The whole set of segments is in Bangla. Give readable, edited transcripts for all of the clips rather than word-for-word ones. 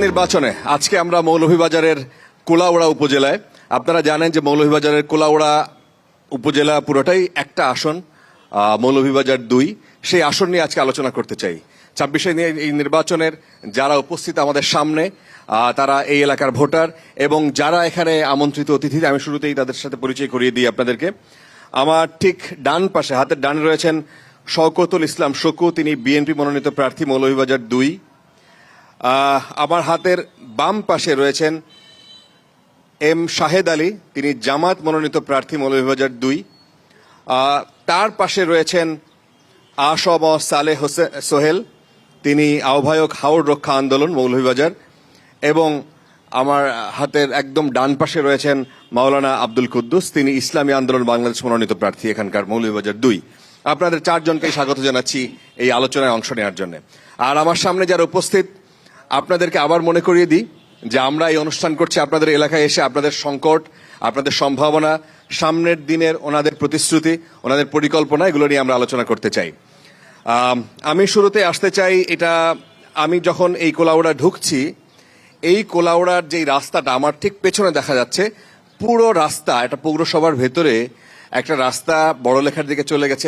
নির্বাচনে আজকে আমরা মৌলভীবাজারের কোলাউড়া উপজেলায়, আপনারা জানেন যে মৌলভীবাজারের কোলাউড়া উপজেলা পুরোটাই একটা আসন, মৌলভীবাজার 2, সেই আসন নিয়ে আজকে আলোচনা করতে চাই। 26 এই নির্বাচনের যারা উপস্থিত আমাদের সামনে, তারা এই এলাকার ভোটার এবং যারা এখানে আমন্ত্রিত অতিথি, আমি শুরুতেই তাদের সাথে পরিচয় করিয়ে দিই আপনাদেরকে। আমার ঠিক ডান পাশে, হাতের ডানে রয়েছেন শওকতুল ইসলাম শকু, তিনি বিএনপি মনোনীত প্রার্থী মৌলভীবাজার 2। আমার হাতের বাম পাশে রয়েছেন এম শাহেদ আলী, তিনি জামাত মনোনীত প্রার্থী মৌলভীবাজার 2। তার পাশে রয়েছেন আসম সালেহ সোহেল, তিনি আহ্বায়ক হাওড় রক্ষা আন্দোলন মৌলভীবাজার। এবং আমার হাতের একদম ডান পাশে রয়েছেন মাওলানা আব্দুল কুদ্দুস, তিনি ইসলামী আন্দোলন বাংলাদেশ মনোনীত প্রার্থী এখানকার মৌলভীবাজার 2। আপনাদের চারজনকেই স্বাগত জানাচ্ছি এই আলোচনায় অংশ নেওয়ার জন্য। আর আমার সামনে যারা উপস্থিত, আপনাদেরকে আবার মনে করিয়ে দিই যে আমরা এই অনুষ্ঠান করছি আপনাদের এলাকায় এসে আপনাদের সংকট, আপনাদের সম্ভাবনা, সামনের দিনের ওনাদের প্রতিশ্রুতি, ওনাদের পরিকল্পনা, এগুলো নিয়ে আমরা আলোচনা করতে চাই। আমি শুরুতে আসতে চাই, এটা আমি যখন এই কোলাউড়া ঢুকছি, এই কোলাউড়ার যেই রাস্তাটা আমার ঠিক পেছনে দেখা যাচ্ছে, পুরো রাস্তা, এটা পৌরসভার ভেতরে একটা রাস্তা বড়লেখার দিকে চলে গেছে।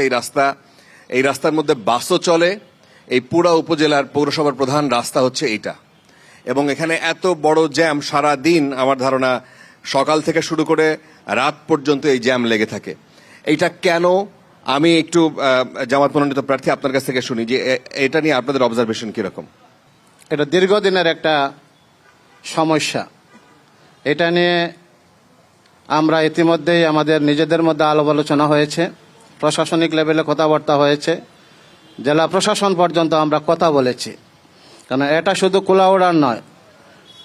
এই রাস্তার মধ্যে বাসও চলে। এই পুরা উপজেলার পৌরসভার প্রধান রাস্তা হচ্ছে এইটা, এবং এখানে এত বড় জ্যাম, সারা দিন আমার ধারণা সকাল থেকে শুরু করে রাত পর্যন্ত এই জ্যাম লেগে থাকে। এইটা কেন, আমি একটু জামাত মনোনীত প্রার্থী আপনার কাছ থেকে শুনি যে এটা নিয়ে আপনাদের অবজারভেশন কিরকম। এটা দীর্ঘদিনের একটা সমস্যা। এটা নিয়ে আমরা ইতিমধ্যেই আমাদের নিজেদের মধ্যে আলাপ আলোচনা হয়েছে, প্রশাসনিক লেভেলে কথাবার্তা হয়েছে, জেলা প্রশাসন পর্যন্ত আমরা কথা বলেছি। কারণ এটা শুধু কোলাউড়ার নয়,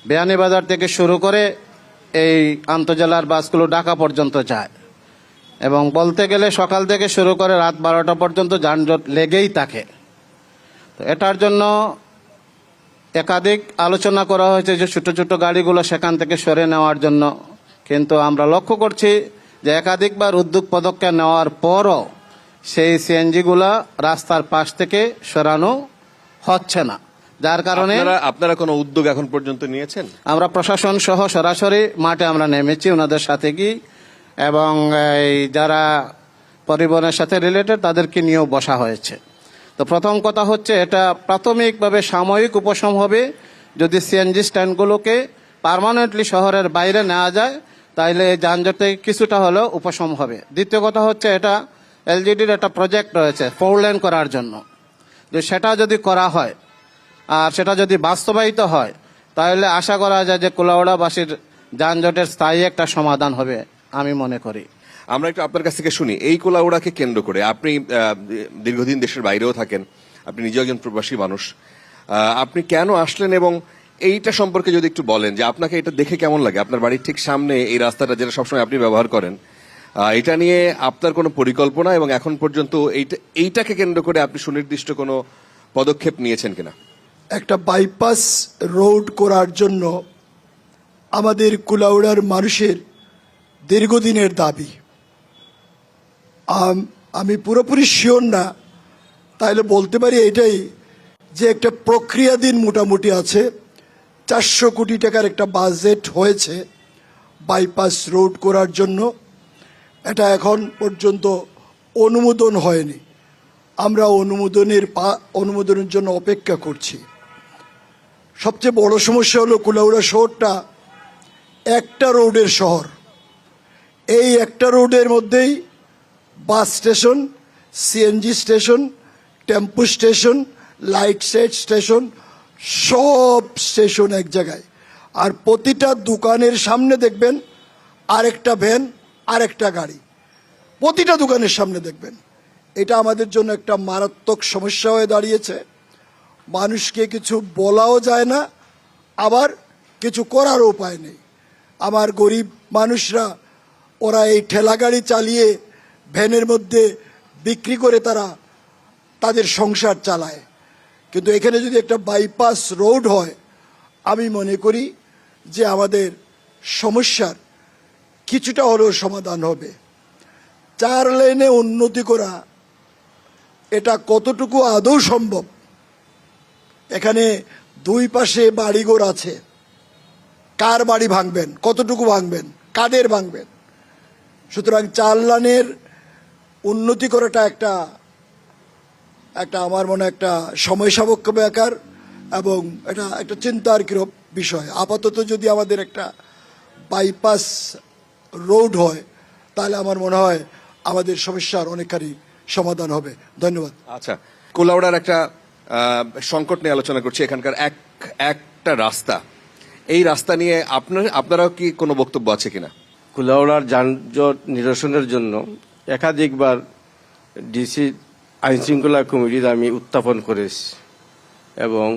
বিয়ানীবাজার থেকে শুরু করে এই আন্তজেলার বাসগুলো ঢাকা পর্যন্ত যায়, এবং বলতে গেলে সকাল থেকে শুরু করে রাত 12টা পর্যন্ত যানজট লেগেই থাকে। তো এটার জন্য একাধিক আলোচনা করা হয়েছে যে ছোট ছোট গাড়িগুলো সেখান থেকে সরে নেওয়ার জন্য, কিন্তু আমরা লক্ষ্য করছি যে একাধিকবার উদ্যোগ পদক্ষেপ নেওয়ার পরও সেই সিএনজিগুলা রাস্তার পাশ থেকে সরানো হচ্ছে না, যার কারণে আপনারা কোনো উদ্যোগ এখন পর্যন্ত নিয়েছেন? আমরা প্রশাসন সহ সরাসরি মাঠে আমরা নেমেছি ওনাদের সাথে গিয়ে, এবং এই যারা পরিবহনের সাথে রিলেটেড তাদেরকে নিয়েও বসা হয়েছে। তো প্রথম কথা হচ্ছে, এটা প্রাথমিকভাবে সাময়িক উপশম হবে যদি সিএনজি স্ট্যান্ডগুলোকে পার্মানেন্টলি শহরের বাইরে নেওয়া যায়, তাইলে যানজটে কিছুটা হলেও উপশম হবে। দ্বিতীয় কথা হচ্ছে, এটা এলজিডির একটা প্রজেক্ট রয়েছে 4 লেন করার জন্য, যে সেটা যদি করা হয় আর সেটা যদি বাস্তবায়িত হয়, তাহলে আশা করা যায় যে কোলাউড়াবাসীর যানজটের স্থায়ী একটা সমাধান হবে আমি মনে করি। আমরা একটু আপনার কাছ থেকে শুনি, এই কোলাউড়াকে কেন্দ্র করে, আপনি দীর্ঘদিন দেশের বাইরেও থাকেন, আপনি নিজে একজন প্রবাসী মানুষ, আপনি কেন আসলেন এবং এইটা সম্পর্কে যদি একটু বলেন যে আপনাকে এটা দেখে কেমন লাগে? আপনার বাড়ির ঠিক সামনে এই রাস্তাটা, যেটা সবসময় আপনি ব্যবহার করেন, এটা নিয়ে আপনার কোনো পরিকল্পনা এবং এখন পর্যন্ত এইটাকে কেন্দ্র করে আপনি সুনির্দিষ্ট কোনো পদক্ষেপ নিয়েছেন কিনা? একটা বাইপাস রোড করার জন্য আমাদের কুলাউড়ার মানুষের দীর্ঘদিনের দাবি। আমি পুরোপুরি শিওর না, তাইলে বলতে পারি এটাই যে একটা প্রক্রিয়াধীন মোটামুটি আছে। 400 কোটি টাকার একটা বাজেট হয়েছে বাইপাস রোড করার জন্য। এটা এখন পর্যন্ত অনুমোদন হয়নি। আমরা অনুমোদনের জন্য অপেক্ষা করছি। সবচেয়ে বড় সমস্যা হলো কুলাউড়া শহরটা একটা রোডের শহর। এই একটা রোডের মধ্যেই bus station, CNG station, tempo station, light set station, সব স্টেশন এক জায়গায়। আর প্রতিটা দোকানের সামনে দেখবেন আরেকটা ভ্যান, আরেকটা গাড়ি, প্রতিটা দোকানের সামনে দেখবেন। এটা আমাদের জন্য একটা মারাত্মক সমস্যা হয়ে দাঁড়িয়েছে। মানুষকে কিছু বলাও যায় না, আবার কিছু করার উপায় নেই। আমার গরিব মানুষরা ওরা এই ঠেলাগাড়ি চালিয়ে ভ্যানের মধ্যে বিক্রি করে তারা তাদের সংসার চালায়। কিন্তু এখানে যদি একটা বাইপাস রোড হয়, আমি মনে করি যে আমাদের সমস্যার কিছুটা হলেও সমাধান হবে। 4 লেনে উন্নতি করা এটা কতটুকু আদৌ সম্ভব? এখানে 2 পাশে বাড়িঘর আছে, কার বাড়ি ভাঙবেন? কতটুকু ভাঙবেন? কাদের ভাঙবেন? সুতরাং 4 লেনের উন্নতি করাটা একটা আমার মনে একটা সময় সাপেক্ষ ব্যাপার এবং এটা একটা চিন্তার বিষয়। আপাতত যদি আমাদের একটা বাইপাস রোড হয় তাহলে আমার মনে হয় আমাদের সমস্যার অনেকখানি সমাধান হবে। ধন্যবাদ। আচ্ছা, কুলাউড়ার একটা সংকট নিয়ে আলোচনা করছি। এখানকার একটা রাস্তা, এই রাস্তা নিয়ে আপনারাও কি কোনো বক্তব্য আছে কিনা? কুলাউড়ার যানজট নিরসনের জন্য একাধিকবার ডিসি আইনশৃঙ্খলা কমিটিতে আমি উত্থাপন করেছি এবং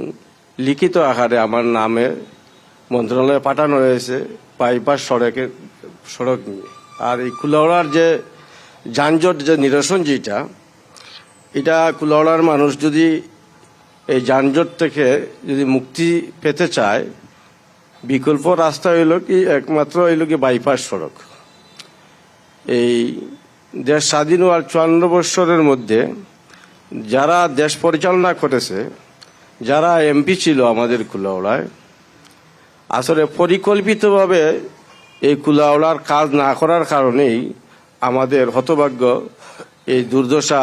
লিখিত আকারে আমার নামে মন্ত্রণালয়ে পাঠানো হয়েছে বাইপাস সড়ক নিয়ে। আর এই কুলাউড়ার যে যানজট যে নিরসন যেটা, এটা কুলাউড়ার মানুষ যদি এই যানজট থেকে যদি মুক্তি পেতে চায়, বিকল্প রাস্তা হইল কি একমাত্র হইল কি বাইপাস সড়ক। এই দেশ স্বাধীন হওয়ার 54 বৎসরের মধ্যে যারা দেশ পরিচালনা করেছে, যারা এমপি ছিল আমাদের কুলাউড়ায়, আসলে পরিকল্পিতভাবে এই কুলাউড়ার কাজ না করার কারণেই আমাদের হতভাগ্য এই দুর্দশা।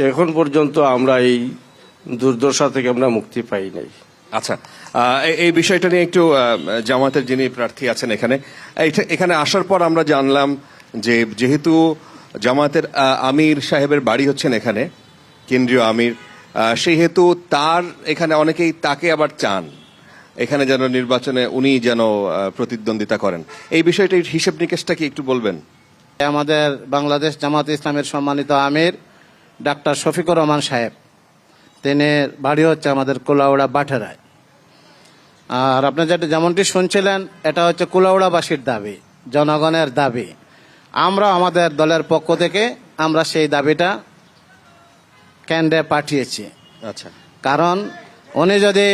এখন পর্যন্ত আমরা এই দুর্দশা থেকে আমরা মুক্তি পাই নাই। আচ্ছা, এই বিষয়টা নিয়ে একটু জামাতের যিনি প্রার্থী আছেন এখানে আসার পর আমরা জানলাম যে যেহেতু জামাতের আমির সাহেবের বাড়ি হচ্ছেন এখানে, কেন্দ্রীয় আমির, সেহেতু তার এখানে অনেকেই তাকে আবার চান এখানে যেন নির্বাচনে উনি যেন প্রতিদ্বন্দ্বিতা করেন। এই বিষয়টির হিসেব নিকেশটা কি একটু বলবেন? আমাদের বাংলাদেশ জামাত ইসলামের সম্মানিত আমির ডাক্তার শফিকুর রহমান সাহেব, তিনি বাড়ি হচ্ছে আমাদের কুলাউড়া বাঠেরায়। আর আপনি যেমনটি শুনছিলেন, এটা হচ্ছে কুলাউড়াবাসীর দাবি, জনগণের দাবি। আমরা আমাদের দলের পক্ষ থেকে আমরা সেই দাবিটা কেন্দ্রে পাঠিয়েছি। আচ্ছা, কারণ উনি যদি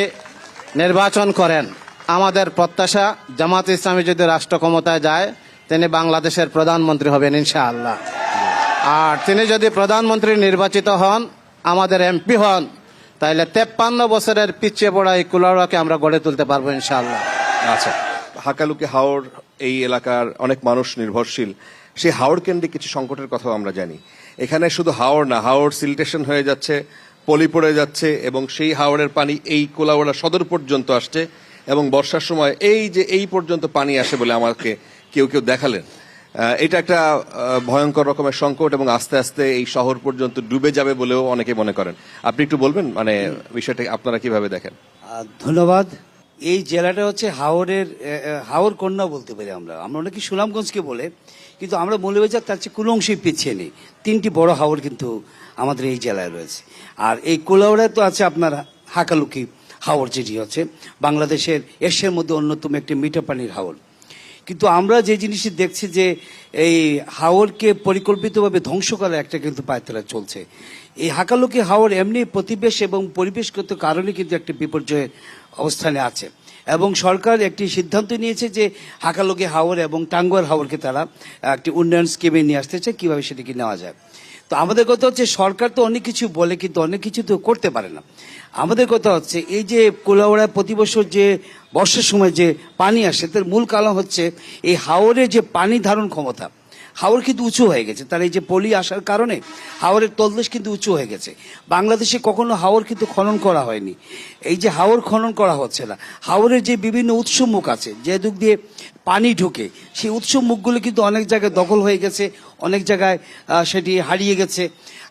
নির্বাচন করেন, আমাদের প্রত্যাশা জামাত ইসলামী যদি রাষ্ট্র ক্ষমতায় যায়, তিনি বাংলাদেশের প্রধানমন্ত্রী হবেন ইনশাআল্লাহ। আর তিনি যদি প্রধানমন্ত্রী নির্বাচিত হন, আমাদের এমপি হন, তাইলে 53 বছরের পিছিয়ে পড়া এই কুলাউড়াকে আমরা গড়ে তুলতে পারবো ইনশাআল্লাহ। আচ্ছা, হাকালুকি হাওর এই এলাকার অনেক মানুষ নির্ভরশীল। সেই হাওর কেন্দ্রিক কিছু সংকটের কথাও আমরা জানি। এখানে শুধু হাওর না, হাওর সিলটেশন হয়ে যাচ্ছে, পলি পড়ে যাচ্ছে এবং সেই হাওরের পানি এই কুলাউড়া সদর পর্যন্ত আসছে এবং বর্ষার সময় এই পর্যন্ত পানি আসে বলে আমাকে কেউ দেখালেন। এটা একটা ভয়ঙ্কর রকমের সংকট এবং আস্তে আস্তে এই শহর পর্যন্ত ডুবে যাবে বলেও অনেকে মনে করেন। আপনি একটু বলবেন মানে বিষয়টা আপনারা কিভাবে দেখেন? ধন্যবাদ। এই জেলাটা হচ্ছে হাওর কন্যা বলতে পারি আমরা অনেকে সুনামগঞ্জকে বলে, কিন্তু আমরা মৌলভীবাজার তার চেয়ে কোনো অংশেই পিছিয়ে নেই। 3টি বড় হাওর কিন্তু আমাদের এই জেলায় রয়েছে। আর এই কুলাউড়ায় তো আছে আপনার হাকালুকি হাওর, যেটি হচ্ছে বাংলাদেশের এশিয়ার মধ্যে অন্যতম একটি মিঠা পানির হাওর। কিন্তু আমরা যে জিনিসটি দেখছি যে এই হাওরকে পরিকল্পিতভাবে ধ্বংস করার একটা কিন্তু পায়তারা চলছে। এই হাকালুকি হাওর এমনি প্রতিবেশ এবং পরিবেশগত কারণে কিন্তু একটা বিপর্যয়ের অবস্থানে আছে এবং সরকার একটি সিদ্ধান্ত নিয়েছে যে হাকালুকি হাওর এবং টাঙ্গুয়ার হাওরকে তারা একটি উন্নয়ন স্কিমে নিয়ে আসতে চায়, কিভাবে সেটাকে নেওয়া যায়। তো আমাদের কথা হচ্ছে সরকার তো অনেক কিছু বলে কিন্তু অনেক কিছু তো করতে পারে না। আমাদের কথা হচ্ছে এই যে কুলাউড়ায় প্রতি বছর যে বর্ষার সময় যে পানি আসে, তার মূল কারণ হচ্ছে এই হাওরের যে পানি ধারণ ক্ষমতা। হাওর কিন্তু উঁচু হয়ে গেছে, তার এই যে পলি আসার কারণে হাওরের তলদেশ কিন্তু উঁচু হয়ে গেছে। বাংলাদেশে কখনো হাওর কিন্তু খনন করা হয়নি। এই যে হাওর খনন করা হচ্ছে না, হাওরের যে বিভিন্ন উৎস মুখ আছে যে দিক দিয়ে পানি ঢুকে, সেই উৎস মুখগুলো কিন্তু অনেক জায়গায় দখল হয়ে গেছে, অনেক জায়গায় সেটি হারিয়ে গেছে।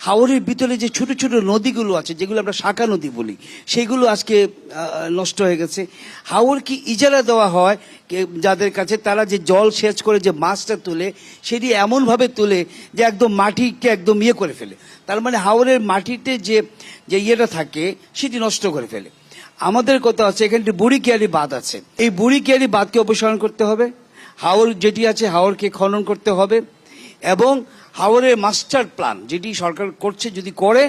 হাওরের ভিতরে যে ছোট ছোট নদীগুলো আছে, যেগুলো আমরা শাখা নদী বলি, সেইগুলো আজকে নষ্ট হয়ে গেছে। হাওর কি ইজারা দেওয়া হয় যাদের কাছে, তারা যে জল সেচ করে যে মাছটা তুলে, সেটি এমনভাবে তুলে যে একদম মাটিকে একদম করে ফেলে। তার মানে হাওরের মাটিতে যে ইয়েটা থাকে সেটি নষ্ট করে ফেলে। আমাদের কথা আছে এখানে একটি বুড়িকিয়ারি বাঁধ আছে, এই বুড়িকিয়ারি বাঁধকে অপসারণ করতে হবে, হাওর যেটি আছে হাওরকে খনন করতে হবে, এবং হাওরের মাস্টার প্ল্যান যেটি সরকার করছে যদি করে,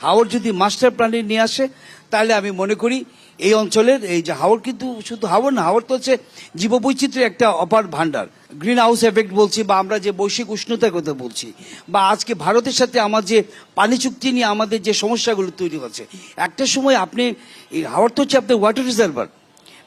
হাওর যদি মাস্টার প্ল্যানে নিয়ে আসে, তাহলে আমি মনে করি এই অঞ্চলের এই যে হাওর, কিন্তু শুধু হাওর না, হাওর তো হচ্ছে জীববৈচিত্র্যের একটা অপার ভান্ডার। গ্রিন হাউস এফেক্ট বলছি, বা আমরা যে বৈশ্বিক উষ্ণতার কথা বলছি, বা আজকে ভারতের সাথে আমার যে পানি চুক্তি নিয়ে আমাদের যে সমস্যাগুলো তৈরি হচ্ছে, একটা সময় আপনি এই হাওর তো হচ্ছে আপনার ওয়াটার রিজার্ভার,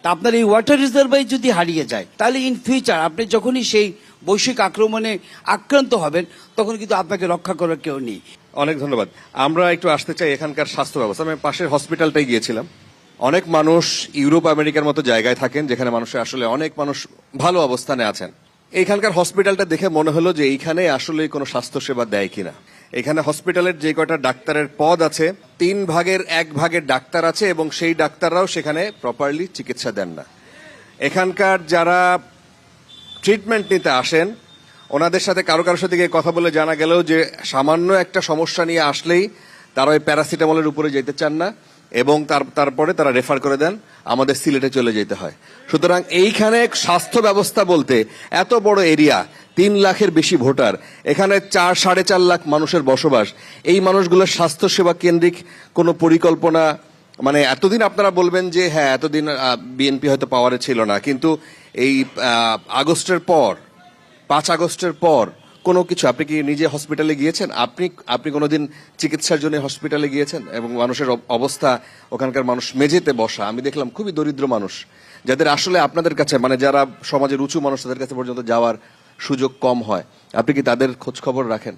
তা আপনার এই ওয়াটার রিজার্ভার যদি হারিয়ে যায়, তাহলে ইন ফিউচার আপনি যখনই সেই বৈশ্বিক আক্রমণে আক্রান্ত হবেন, তখন কিন্তু আপনাকে রক্ষা করার কেউ নেই। অনেক ধন্যবাদ। আমরা একটু আসতে চাই এখানকার স্বাস্থ্য ব্যবস্থা। আমি পাশের হসপিটালটাই গিয়েছিলাম। অনেক মানুষ ইউরোপ আমেরিকার মতো জায়গায় থাকেন, যেখানে মানুষের আসলে অনেক মানুষ ভালো অবস্থানে আছেন। এইখানকার হসপিটালটা দেখে মনে হলো যে এইখানে আসলে কোনো স্বাস্থ্যসেবা দেয় কিনা। এখানে হসপিটালের যে কয়টা ডাক্তারের পদ আছে, 3 ভাগের 1 ভাগের ডাক্তার আছে, এবং সেই ডাক্তাররাও সেখানে প্রপারলি চিকিৎসা দেন না। এখানকার যারা ট্রিটমেন্ট নিতে আসেন, ওনাদের সাথে কারোর সাথে গিয়ে কথা বলে জানা গেলেও যে সামান্য একটা সমস্যা নিয়ে আসলেই তারা ওই প্যারাসিটামলের উপরে যেতে চান না, এবং তারপরে তারা রেফার করে দেন আমাদের সিলেটে চলে যেতে হয়। সুতরাং এইখানে স্বাস্থ্য ব্যবস্থা বলতে, এত বড় এরিয়া, 3 লাখের বেশি ভোটার, এখানে 4-4.5 লাখ মানুষের বসবাস, এই মানুষগুলোর স্বাস্থ্যসেবা কেন্দ্রিক কোনো পরিকল্পনা, মানে এতদিন আপনারা বলবেন যে হ্যাঁ এতদিন বিএনপি হয়তো পাওয়ারে ছিল না, কিন্তু এই আগস্টের পর, 5 আগস্টের পর কোনো কিছু, আপনি কি নিজে হসপিটালে গিয়েছেন? আপনি কোনোদিন চিকিৎসার জন্য হসপিটালে গিয়েছেন? এবং মানুষের অবস্থা, ওখানকার মানুষ মেঝেতে বসা, আমি দেখলাম খুবই দরিদ্র মানুষ, যাদের আসলে আপনাদের কাছে, মানে যারা সমাজের উঁচু মানুষ, তাদের কাছে পর্যন্ত যাওয়ার সুযোগ কম হয়। আপনি কি তাদের খোঁজ খবর রাখেন?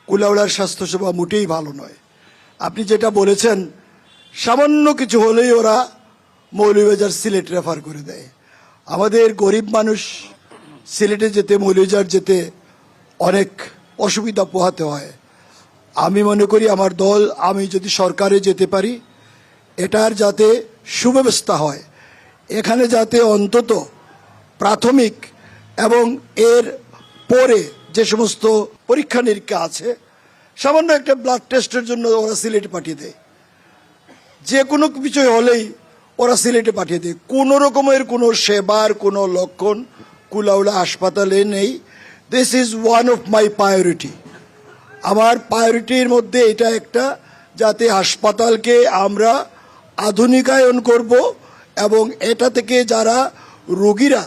কুলাউড়ার স্বাস্থ্যসেবা মোটেই ভালো নয়। আপনি যেটা বলেছেন, সামান্য কিছু হলেই ওরা মৌলভীবাজার সিলেট রেফার করে দেয়। আমাদের গরিব মানুষ সিলেটে যেতে, মৌলভীবাজার যেতে অনেক অসুবিধা পোহাতে হয়। আমি মনে করি আমার দল, আমি যদি সরকারে যেতে পারি, এটার যাতে সুব্যবস্থা হয়, এখানে যাতে অন্তত প্রাথমিক এবং এর পরে যে সমস্ত পরীক্ষা নিরীক্ষা আছে, সামান্য একটা ব্লাড টেস্টের জন্য ওরা সিলেটে পাঠিয়ে দেয়, যে কোনো বিষয় হলেই ওরা সিলেটে পাঠিয়ে দেয়। কোনো রকমের কোনো সেবার কোনো লক্ষণ কুলাউড়া হাসপাতালে নেই। This is one of my priority. আমার প্রায়োরিটির মধ্যে এটা একটা, যাতে হাসপাতালকে আমরা আধুনিকায়ন করব, এবং এটা থেকে যারা রোগীরা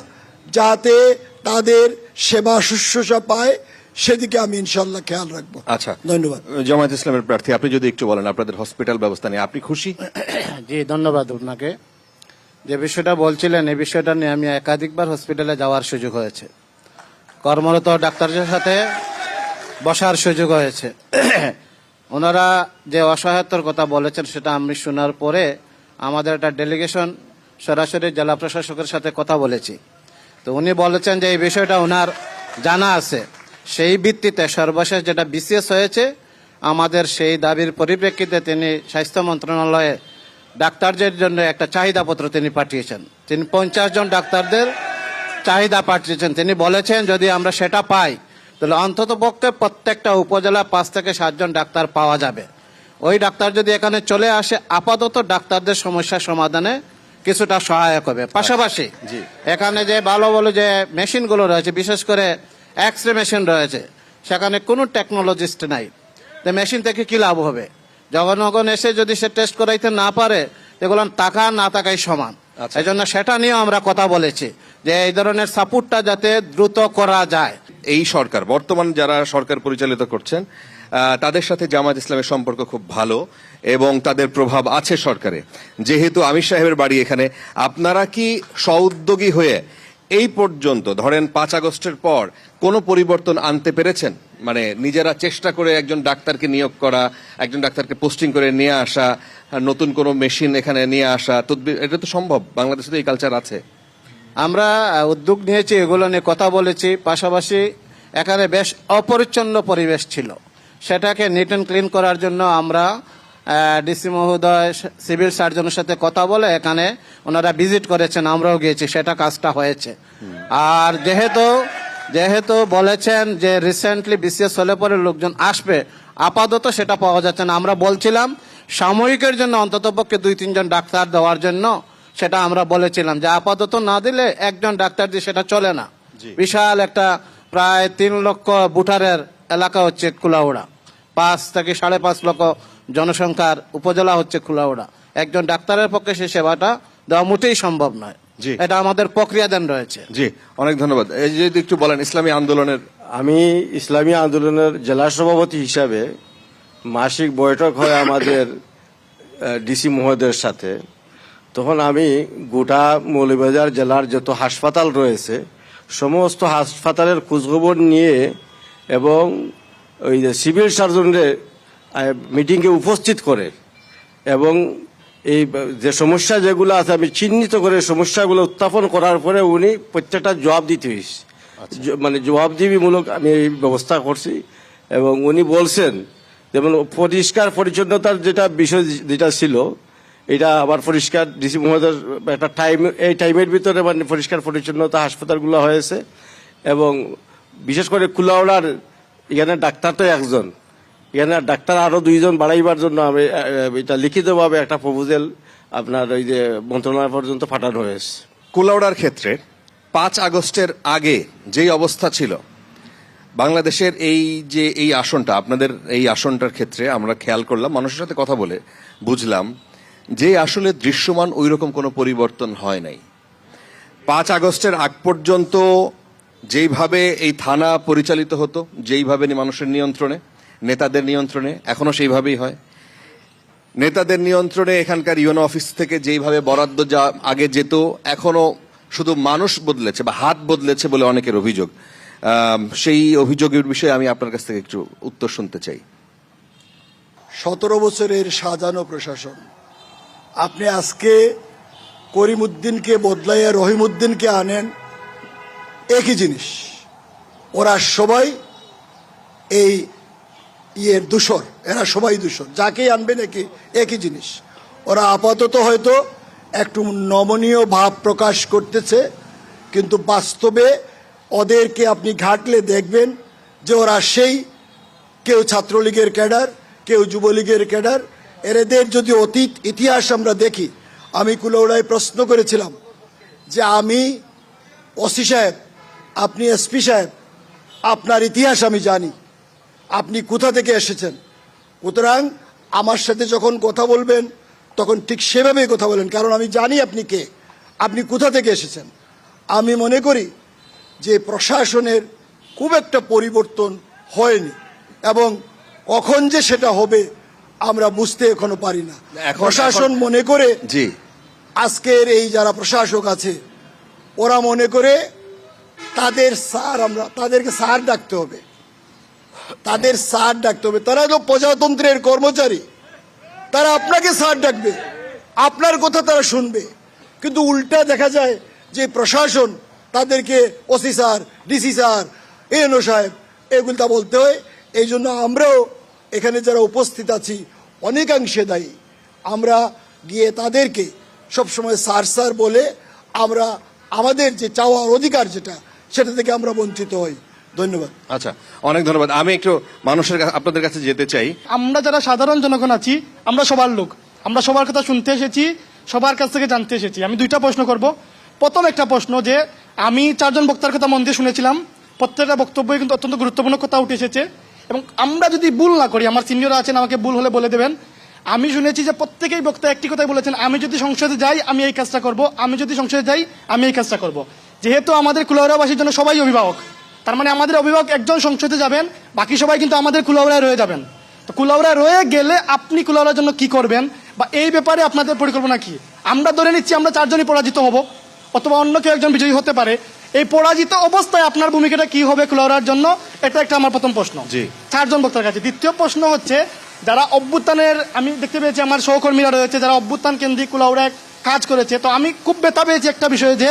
যাতে তাদের সেবা শুশ্রূষা পায়, সেদিকে আমি ইনশাল্লাহ খেয়াল রাখবো। আচ্ছা, ধন্যবাদ। জামায়াত ইসলামের প্রার্থী, আপনি যদি একটু বলেন আপনাদের হসপিটাল ব্যবস্থা নিয়ে আপনি খুশি? জি, ধন্যবাদ আপনাকে। যে বিষয়টা বলছিলেন, এই বিষয়টা নিয়ে আমি একাধিকবার হসপিটালে যাওয়ার সুযোগ হয়েছে, কর্মরত ডাক্তারদের সাথে বসার সুযোগ হয়েছে। ওনারা যে অসহায়তার কথা বলেছেন, সেটা আমি শোনার পরে আমাদের একটা ডেলিগেশন সরাসরি জেলা প্রশাসকের সাথে কথা বলেছি। তো উনি বলেছেন যে এই বিষয়টা ওনার জানা আছে, সেই ভিত্তিতে সর্বশেষ যেটা বিসিএস হয়েছে, আমাদের সেই দাবির পরিপ্রেক্ষিতে তিনি স্বাস্থ্য মন্ত্রণালয়ে ডাক্তারদের জন্য একটা চাহিদাপত্র তিনি পাঠিয়েছেন। তিনি 50 জন ডাক্তারদের চাহিদা পাঠিয়েছেন। তিনি বলেছেন যদি আমরা সেটা পাই, তাহলে অন্তত পক্ষে প্রত্যেকটা উপজেলা 5 থেকে 7 জন ডাক্তার পাওয়া যাবে। ওই ডাক্তার যদি এখানে চলে আসে, আপাতত ডাক্তারদের সমস্যা সমাধানে কিছুটা সহায়ক হবে। পাশাপাশি এখানে যে ভালো ভালো যে মেশিনগুলো রয়েছে, বিশেষ করে এক্স-রে মেশিন রয়েছে, সেখানে কোনো টেকনোলজিস্ট নাই। তো মেশিন থেকে কি লাভ হবে? জনগণ এসে যদি সে টেস্ট করাইতে না পারে, এগুলো টাকা না টাকাই সমান। এই জন্য সেটা নিয়েও আমরা কথা বলেছি যে এই ধরনের সাপোর্টটা যাতে দ্রুত করা যায়। এই সরকার, বর্তমান যারা সরকার পরিচালিত করছেন, তাদের সাথে জামায়াত ইসলামের সম্পর্ক খুব ভালো এবং তাদের প্রভাব আছে সরকারে। যেহেতু আমির সাহেবের বাড়ি এখানে, আপনারা কি স্বউদ্যোগী হয়ে এই পর্যন্ত, ধরেন 5 আগস্টের পর, কোনো পরিবর্তন আনতে পেরেছেন? মানে নিজেরা চেষ্টা করে একজন ডাক্তারকে নিয়োগ করা, একজন ডাক্তারকে পোস্টিং করে নিয়ে আসা, নতুন কোনো মেশিন এখানে নিয়ে আসা, তদবির, এটা তো সম্ভব? বাংলাদেশে তো এই কালচার আছে। আমরা উদ্যোগ নিয়েছি, এগুলো নিয়ে কথা বলেছি। পাশাপাশি এখানে বেশ অপরিচ্ছন্ন পরিবেশ ছিল, সেটাকে নিট অ্যান্ড ক্লিন করার জন্য আমরা ডিসি মহোদয়, সিভিল সার্জনের সাথে কথা বলে এখানে ওনারা ভিজিট করেছেন, আমরাও গিয়েছি, সেটা কাজটা হয়েছে। আর যেহেতু বলেছেন যে রিসেন্টলি বিসিএস হলে পরে লোকজন আসবে, আপাতত সেটা পাওয়া যাচ্ছে না। আমরা বলছিলাম সাময়িকের জন্য অন্ততপক্ষে 2-3 জন ডাক্তার দেওয়ার জন্য সেটা আমরা বলেছিলাম যে আপাতত না দিলে একজন ডাক্তার দিয়ে সেটা চলে না। বিশাল একটা প্রায় 3 লক্ষ ভোটারের এলাকা হচ্ছে কুলাউড়া, 5 থেকে 5.5 লক্ষ জনসংখ্যার উপজেলা হচ্ছে কুলাউড়া। একজন ডাক্তারের পক্ষে সে সেবাটা দেওয়া মোটেই সম্ভব নয়। জি। এটা আমাদের প্রক্রিয়াদান রয়েছে। জি, অনেক ধন্যবাদ। এই যে যদি একটু বলেন ইসলামী আন্দোলনের। আমি ইসলামী আন্দোলনের জেলা সভাপতি হিসাবে মাসিক বৈঠক হয় আমাদের ডিসি মহোদয়ের সাথে। তখন আমি গোটা মৌলভীবাজার জেলার যত হাসপাতাল রয়েছে সমস্ত হাসপাতালের খোঁজখবর নিয়ে এবং ওই যে সিভিল সার্জনরে মিটিংয়ে উপস্থিত করে এবং এই যে সমস্যা যেগুলো আছে আমি চিহ্নিত করে সমস্যাগুলো উত্থাপন করার পরে উনি প্রত্যেকটা জবাব দিতে হয়েছে, মানে জবাবদিহিমূলক আমি এই ব্যবস্থা করছি। এবং উনি বলছেন যেমন পরিষ্কার পরিচ্ছন্নতার যেটা বিষয় যেটা ছিল এটা আবার পরিষ্কার ডিসি মহোদয়ের একটা টাইম, এই টাইমের ভিতরে মানে পরিষ্কার পরিচ্ছন্নতা হাসপাতালগুলো হয়েছে। এবং বিশেষ করে কুলাউড়ার এখানে ডাক্তার তো একজন, এখানে ডাক্তার আরো 2 জন বাড়াইবার জন্য আমি এটা লিখিতভাবে একটা প্রপোজাল আপনার ওই যে মন্ত্রণালয় পর্যন্ত পাঠানো হয়েছে। কুলাউড়ার ক্ষেত্রে 5 আগস্টের আগে যেই অবস্থা ছিল বাংলাদেশের এই যে এই আসনটা, আপনাদের এই আসনটার ক্ষেত্রে আমরা খেয়াল করলাম, মানুষের সাথে কথা বলে বুঝলাম যে আসলে দৃশ্যমান ওইরকম কোনো পরিবর্তন হয় নাই। 5 আগস্টের আগ পর্যন্ত যেইভাবে এই থানা পরিচালিত হতো, যেইভাবে মানুষের নিয়ন্ত্রণে, নেতাদের নিয়ন্ত্রণে, এখনো সেইভাবেই হয়। নেতাদের নিয়ন্ত্রণে এখানকার ইউনো অফিস থেকে যেইভাবে বরাদ্দ যা আগে যেত, এখনো শুধু মানুষ বদলেছে বা হাত বদলেছে বলে অনেকের অভিযোগ। সেই অভিযোগের বিষয়ে আমি আপনার কাছ থেকে একটু উত্তর শুনতে চাই। 17 বছরের সাজানো প্রশাসন, আপনি আজকে করিমউদ্দিনকে বদলাইয়া রহিমউদ্দিনকে আনেন, একই জিনিস। ওরা সবাই এই দূষর, এরা সবাই দূষর, যাকেই আনবেন একই জিনিস। ওরা আপাতত হয়তো একটু নমনীয় ভাব প্রকাশ করতেছে, কিন্তু বাস্তবে ওদেরকে আপনি ঘাটলে দেখবেন যে ওরা সেই কেউ ছাত্রলীগের ক্যাডার, কেউ যুবলীগের ক্যাডার। এদের যদি অতীত ইতিহাস আমরা দেখি, আমি কুলাউড়ায় প্রশ্ন করেছিলাম যে আমি ওসি সাহেব, আপনি এসপি সাহেব, আপনার ইতিহাস আমি জানি, আপনি কোথা থেকে এসেছেন, সুতরাং আমার সাথে যখন কথা বলবেন তখন ঠিক সেভাবেই কথা বলেন, কারণ আমি জানি আপনি কে, আপনি কোথা থেকে এসেছেন। আমি মনে করি যে প্রশাসনের খুব একটা পরিবর্তন হয়নি এবং কখন যে সেটা হবে আমরা বুঝতে এখনো পারি না। প্রশাসন মনে করে, জি, আজকের এই যারা প্রশাসক আছে ওরা মনে করে তাদের স্যার, আমরা তাদেরকে স্যার ডাকতে হবে, তাদের স্যার ডাকতে হবে। তারা তো প্রজাতন্ত্রের কর্মচারী, তারা আপনাকে স্যার ডাকবে, আপনার কথা তারা শুনবে। কিন্তু উল্টা দেখা যায় যে প্রশাসন তাদেরকে ওসি স্যার, ডিসি স্যার, এএনও সাহেব এগুলো বলতে হয়। এই জন্য আমরাও এখানে যারা উপস্থিত আছি অনেকাংশে দায়ী। আমরা গিয়ে তাদেরকে সবসময় স্যার স্যার বলে আমরা আমাদের যে চাওয়ার অধিকার যেটা, সেটা থেকে আমরা বঞ্চিত হই। ধন্যবাদ। আচ্ছা, অনেক ধন্যবাদ। আমি একটু মানুষের আপনাদের কাছে যেতে চাই। আমরা যারা সাধারণ জনগণ আছি, আমরা সবার লোক, আমরা সবার কথা শুনতে এসেছি, সবার কাছ থেকে জানতে এসেছি। আমি 2টা প্রশ্ন করব। প্রথম একটা প্রশ্ন যে আমি 4 জন বক্তার কথা মন দিয়ে শুনেছিলাম, প্রত্যেকটা বক্তব্যই কিন্তু অত্যন্ত গুরুত্বপূর্ণ কথা উঠে এসেছে এবং আমরা যদি ভুল না করি, আমার সিনিয়ররা আছেন, আমাকে ভুল হলে বলে দেবেন। আমি শুনেছি যে প্রত্যেকেই বক্তা একটি কথাই বলেছেন, আমি যদি সংসদে যাই আমি এই কাজটা করব, আমি যদি সংসদে যাই আমি এই কাজটা করব। যেহেতু আমাদের কুলাউড়াবাসীর জন্য সবাই অভিভাবক, তার মানে আমাদের অভিভাবক একজন সংসদে যাবেন, বাকি সবাই কিন্তু আমাদের কুলাউড়ায় রয়ে যাবেন। তো কুলাউড়ায় রয়ে গেলে আপনি কুলাউড়ার জন্য কি করবেন বা এই ব্যাপারে আপনাদের পরিকল্পনা কি? আমরা ধরে নিচ্ছি আমরা 4 জনই পরাজিত হব, অথবা অন্য কেউ একজন বিজয়ী হতে পারে। এই পরাজিত অবস্থায় আপনার ভূমিকাটা কি হবে কুলাউড়ার জন্য? এটা একটা আমার প্রথম প্রশ্ন 4 জন বক্তার কাছে। দ্বিতীয় প্রশ্ন হচ্ছে, যারা অভ্যুত্থানের, আমি দেখতে পেয়েছি আমার সহকর্মীরা রয়েছে যারা অভ্যুত্থান কেন্দ্রিক কুলাউড়ায় কাজ করেছে, তো আমি খুব ব্যথা পেয়েছি একটা বিষয়ে যে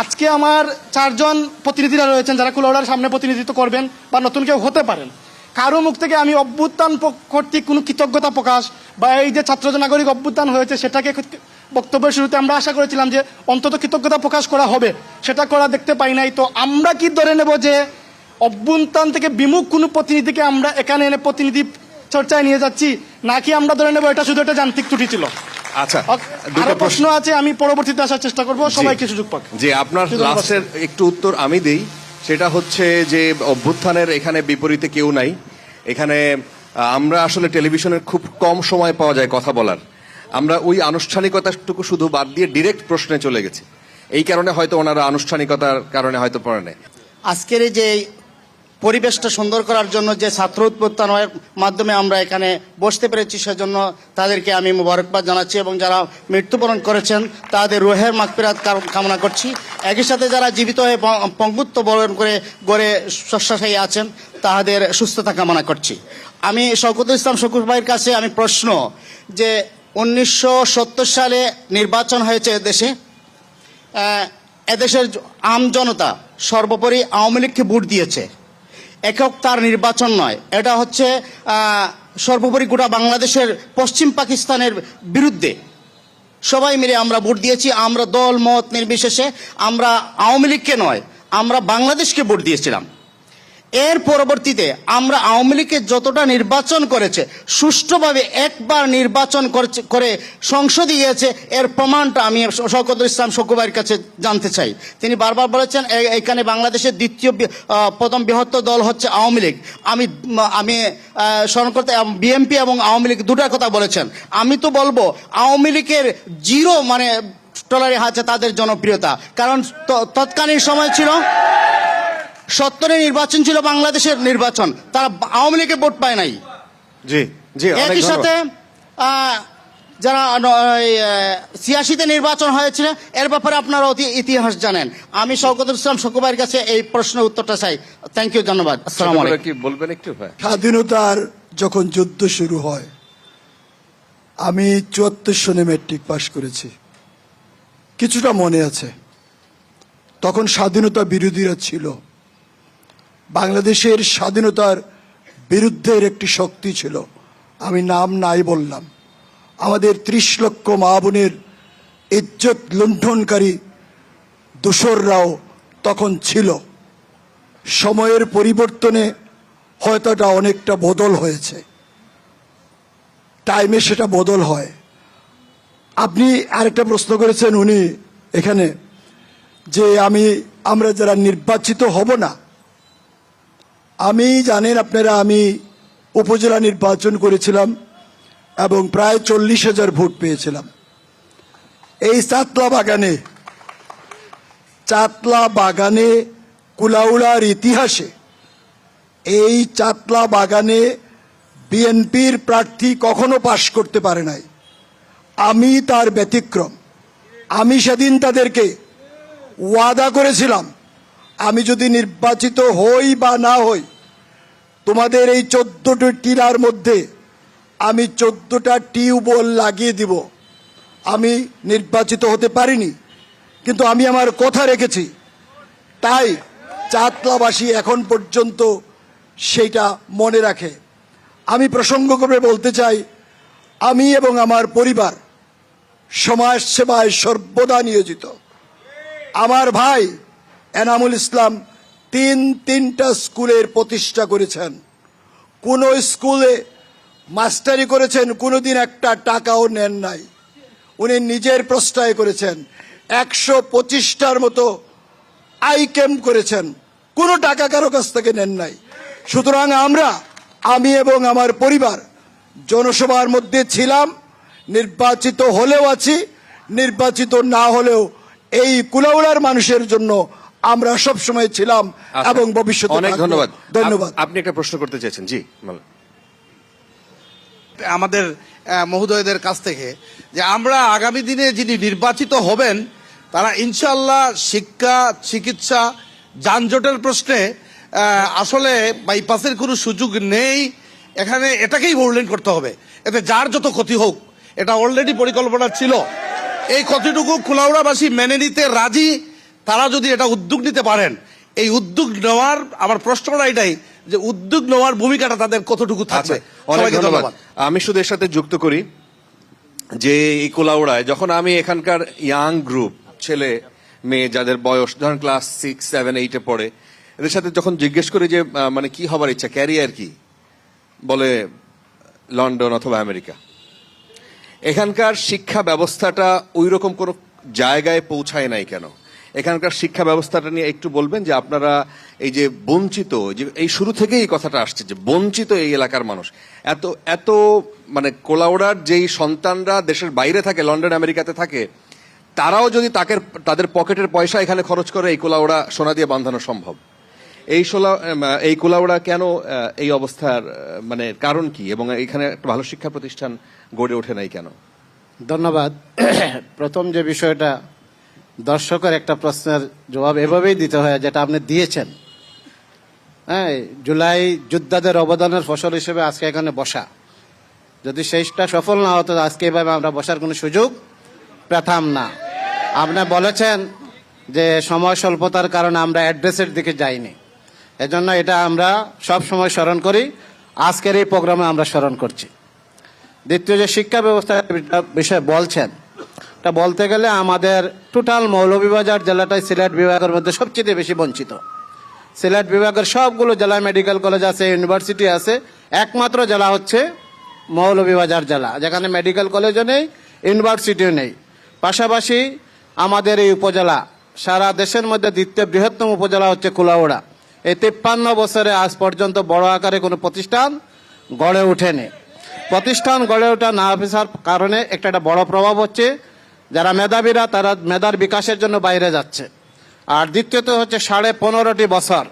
আজকে আমার 4 জন প্রতিনিধিরা রয়েছেন যারা কুলাউড়ার সামনে প্রতিনিধিত্ব করবেন বা নতুন কেউ হতে পারেন, কারো মুখ থেকে আমি অভ্যুত্থান কর্তৃক কোনো কৃতজ্ঞতা প্রকাশ বা এই যে ছাত্র নাগরিক অভ্যুত্থান হয়েছে সেটাকে বক্তব্যের শুরুতে আমরা আশা করেছিলাম যে অন্তত কৃতজ্ঞতা প্রকাশ করা হবে, সেটা করা দেখতে পাই নাই। তো আমরা কি ধরে নেব যে অভ্যুত্থান থেকে বিমুখ কোনো প্রতিনিধিকে আমরা এখানে এনে প্রতিনিধি চর্চায় নিয়ে যাচ্ছি, নাকি আমরা ধরে নেবো এটা শুধু একটা যান্ত্রিক ত্রুটি ছিল? আচ্ছা, আরো দুটো প্রশ্ন আছে, আমি পরবর্তীতে আসার চেষ্টা করবো, সবাইকে সুযোগ পাক। যে আপনার সুযোগ পাক। লাস্টের একটু উত্তর আমি দেই, সেটা হচ্ছে যে অভ্যুত্থানের এখানে বিপরীতে কেউ নাই এখানে। আমরা আসলে টেলিভিশনের খুব কম সময় পাওয়া যায় কথা বলার, আমরা ওই আনুষ্ঠানিকতাটুকু শুধু বাদ দিয়ে ডিরেক্ট প্রশ্নে চলে গেছি। এই কারণে হয়তো ওনারা আনুষ্ঠানিকতার কারণে হয়তো পড়ে নেয়। আজকের এই যে পরিবেশটা সুন্দর করার জন্য যে ছাত্র উদ্যোক্তার মাধ্যমে আমরা এখানে বসতে পেরেছি, সেজন্য তাদেরকে আমি মোবারকবাদ জানাচ্ছি, এবং যারা মৃত্যুবরণ করেছেন তাদের রুহের মাগফিরাত কামনা করছি। একই সাথে যারা জীবিত হয়ে পঙ্গুত্ব বরণ করে গড়ে শস্যাশায়ী আছেন তাদের সুস্থতা কামনা করছি। আমি শওকতুল ইসলাম শকুর ভাইয়ের কাছে আমি প্রশ্ন, যে 1970 সালে নির্বাচন হয়েছে দেশে, এদেশের আম জনতা সর্বোপরি আওয়ামী লীগকে ভোট দিয়েছে, একক তার নির্বাচন নয়, এটা হচ্ছে সর্বোপরি গোটা বাংলাদেশের পশ্চিম পাকিস্তানের বিরুদ্ধে সবাই মিলে আমরা ভোট দিয়েছি। আমরা দল মত নির্বিশেষে আমরা আওয়ামী লীগকে নয়, আমরা বাংলাদেশকে ভোট দিয়েছিলাম। এর পরবর্তীতে আমরা আওয়ামী লীগকে যতটা নির্বাচন করেছে, সুষ্ঠুভাবে একবার নির্বাচন করে সংসদে গিয়েছে, এর প্রমাণটা আমি শওকতুল ইসলাম শকু ভাইয়ের কাছে জানতে চাই। তিনি বারবার বলেছেন এখানে বাংলাদেশের প্রথম বৃহত্তর দল হচ্ছে আওয়ামী লীগ। আমি স্মরণ করতে, বিএনপি এবং আওয়ামী লীগ দুটার কথা বলেছেন। আমি তো বলবো আওয়ামী লীগের জিরো টলারে আছে তাদের জনপ্রিয়তা, কারণ তৎকালীন সময় ছিল 70-এর নির্বাচন ছিল বাংলাদেশের নির্বাচন, তারা আওয়ামী লীগে ভোট পায় নাই। জি জি, অনেক একই ধন্যবাদ। সাথে যারা 86-তে নির্বাচন হয়েছিল, এর ব্যাপারে আপনারা ইতিহাস জানেন। আমি শওকতুল ইসলাম শকু ভাইয়ের কাছে এই প্রশ্নের উত্তরটা চাই। থ্যাংক ইউ, ধন্যবাদ। আসসালামু আপনারা আলাইকুম। কি বলবেন একটু ভাই? স্বাধীনতার যখন যুদ্ধ শুরু হয়, আমি 74 সনে ম্যাট্রিক পাশ করেছি, কিছুটা মনে আছে। তখন স্বাধীনতা বিরোধীরা ছিল, বাংলাদেশের স্বাধীনতার বিরুদ্ধের একটি শক্তি ছিল, আমি নাম নাই বললাম। আমাদের 30 লক্ষ মা বোনের ইজ্জত লুণ্ঠনকারী দোসররাও তখন ছিল। সময়ের পরিবর্তনে হয়তো এটা অনেকটা বদল হয়েছে, টাইমে সেটা বদল হয়। আপনি আরেকটা প্রশ্ন করেছেন উনি এখানে, যে আমরা যারা নির্বাচিত হব না, আমি জানেন আপনারা, আমি উপজেলা নির্বাচন করেছিলাম এবং প্রায় 40,000 ভোট পেয়েছিলাম। এই চাতলা বাগানে কুলাউড়ার ইতিহাসে এই চাতলা বাগানে বিএনপির প্রার্থী কখনো পাশ করতে পারে নাই। আমি তার ব্যতিক্রম। আমি সেদিন তাদেরকে ওয়াদা করেছিলাম, আমি যদি নির্বাচিত হই বা না হই, তোমাদের এই 14টি টিলার মধ্যে আমি 14টা টিউবওয়েল লাগিয়ে দিব। আমি নির্বাচিত হতে পারিনি, কিন্তু আমি আমার কথা রেখেছি, তাই চাতলাবাসী এখন পর্যন্ত সেইটা মনে রাখে। আমি প্রসঙ্গক্রমে বলতে চাই, আমি এবং আমার পরিবার সমাজ সেবায় সর্বদা নিয়োজিত। আমার ভাই এনামুল ইসলাম তিনটা স্কুলের প্রতিষ্ঠা করেছেন, কোন স্কুলে মাস্টারি করেছেন, কোনোদিন একটা টাকাও নেন নাই। উনি নিজের প্রশ্রয় করেছেন, 125টার মতো আই ক্যাম্প করেছেন, কোনো টাকা কারো কাছ থেকে নেন নাই। সুতরাং আমি এবং আমার পরিবার জনসভার মধ্যে ছিলাম, নির্বাচিত হলেও আছি, নির্বাচিত না হলেও এই কুলাউড়ার মানুষের জন্য আমরা সব সময় ছিলাম এবং ভবিষ্যতে অনেক থাকবো। ধন্যবাদ। ধন্যবাদ। আপনি একটা প্রশ্ন করতে চেয়েছেন? জি বলেন। আমাদের মহোদয়দের কাছ থেকে, যে আমরা আগামী দিনে যিনি নির্বাচিত হবেন তারা ইনশাল্লাহ শিক্ষা, চিকিৎসা, যানজটের প্রশ্নে আসলে বাইপাসের কোনো সুযোগ নেই, এখানে এটাকেই মূল্যায়ন করতে হবে। এতে যার যত ক্ষতি হোক, এটা অলরেডি পরিকল্পনা ছিল। এই ক্ষতিটুকু কুলাউড়াবাসী মেনে নিতে রাজি। তারা যদি এটা উদ্যোগ নিতে পারেন, এই উদ্যোগ নেওয়ার, আমার প্রশ্নটা এটাই, যে উদ্যোগ নেওয়ার ভূমিকাটা তাদের কতটুকু থাকবে। অনেক সবাইকে ধন্যবাদ। আমি শুধু এর সাথে যুক্ত করি যে এই কোলাউড়ায় যখন আমি এখানকার ইয়াং গ্রুপ, ছেলে মেয়ে যাদের বয়স ধরেন ক্লাস 6, 7, 8-এ পড়ে, এদের সাথে যখন জিজ্ঞেস করি যে মানে কি হবার ইচ্ছা, ক্যারিয়ার কি, বলে লন্ডন অথবা আমেরিকা, এখানকার শিক্ষা ব্যবস্থাটা ওই রকম কোনো জায়গায় পৌঁছায় নাই কেন? এখানকার শিক্ষা ব্যবস্থাটা নিয়ে একটু বলবেন, যে আপনারা এই যে বঞ্চিত, যে এই শুরু থেকেই এই কথাটা আসছে যে বঞ্চিত এই এলাকার মানুষ, এত এত মানে কোলাউড়ার যেই সন্তানরা দেশের বাইরে থাকে, লন্ডন আমেরিকাতে থাকে, তারাও যদি তাদের পকেটের পয়সা এখানে খরচ করে এই কোলাউড়া সোনা দিয়ে বাঁধানো সম্ভব। এই কোলাউড়া কেন এই অবস্থার মানে কারণ কি, এবং এখানে একটা ভালো শিক্ষা প্রতিষ্ঠান গড়ে ওঠে নাই কেন? ধন্যবাদ। প্রথম যে বিষয়টা, দর্শকের একটা প্রশ্নের জবাব এভাবেই দিতে হয় যেটা আপনি দিয়েছেন। হ্যাঁ, জুলাই যোদ্ধাদের অবদানের ফসল হিসেবে আজকে এখানে বসা, যদি সেইটা সফল না হতো আজকে এভাবে আমরা বসার কোনো সুযোগ পেতাম না। আপনি বলেছেন যে সময় স্বল্পতার কারণে আমরা অ্যাড্রেসের দিকে যাইনি, এজন্য এটা আমরা সব সময় স্মরণ করি, আজকের এই প্রোগ্রামে আমরা স্মরণ করছি। দ্বিতীয় যে শিক্ষা ব্যবস্থার বিষয়ে বলছেন, এটা বলতে গেলে আমাদের টোটাল মৌলভীবাজার জেলাটাই সিলেট বিভাগের মধ্যে সবচেয়ে বেশি বঞ্চিত। সিলেট বিভাগের সবগুলো জেলায় মেডিকেল কলেজ আছে, ইউনিভার্সিটি আছে, একমাত্র জেলা হচ্ছে মৌলভীবাজার জেলা, যেখানে মেডিকেল কলেজও নেই, ইউনিভার্সিটিও নেই। পাশাপাশি আমাদের এই উপজেলা সারা দেশের মধ্যে দ্বিতীয় বৃহত্তম উপজেলা হচ্ছে কুলাউড়া। এই 53 বছরে আজ পর্যন্ত বড় আকারে কোনো প্রতিষ্ঠান গড়ে ওঠেনি। প্রতিষ্ঠান গড়ে ওঠা না আসার কারণে একটা বড় প্রভাব হচ্ছে, যারা মেধাবীরা তারা মেধার বিকাশের জন্য বাইরে যাচ্ছে। আর দ্বিতীয়ত হচ্ছে 15.5 বছর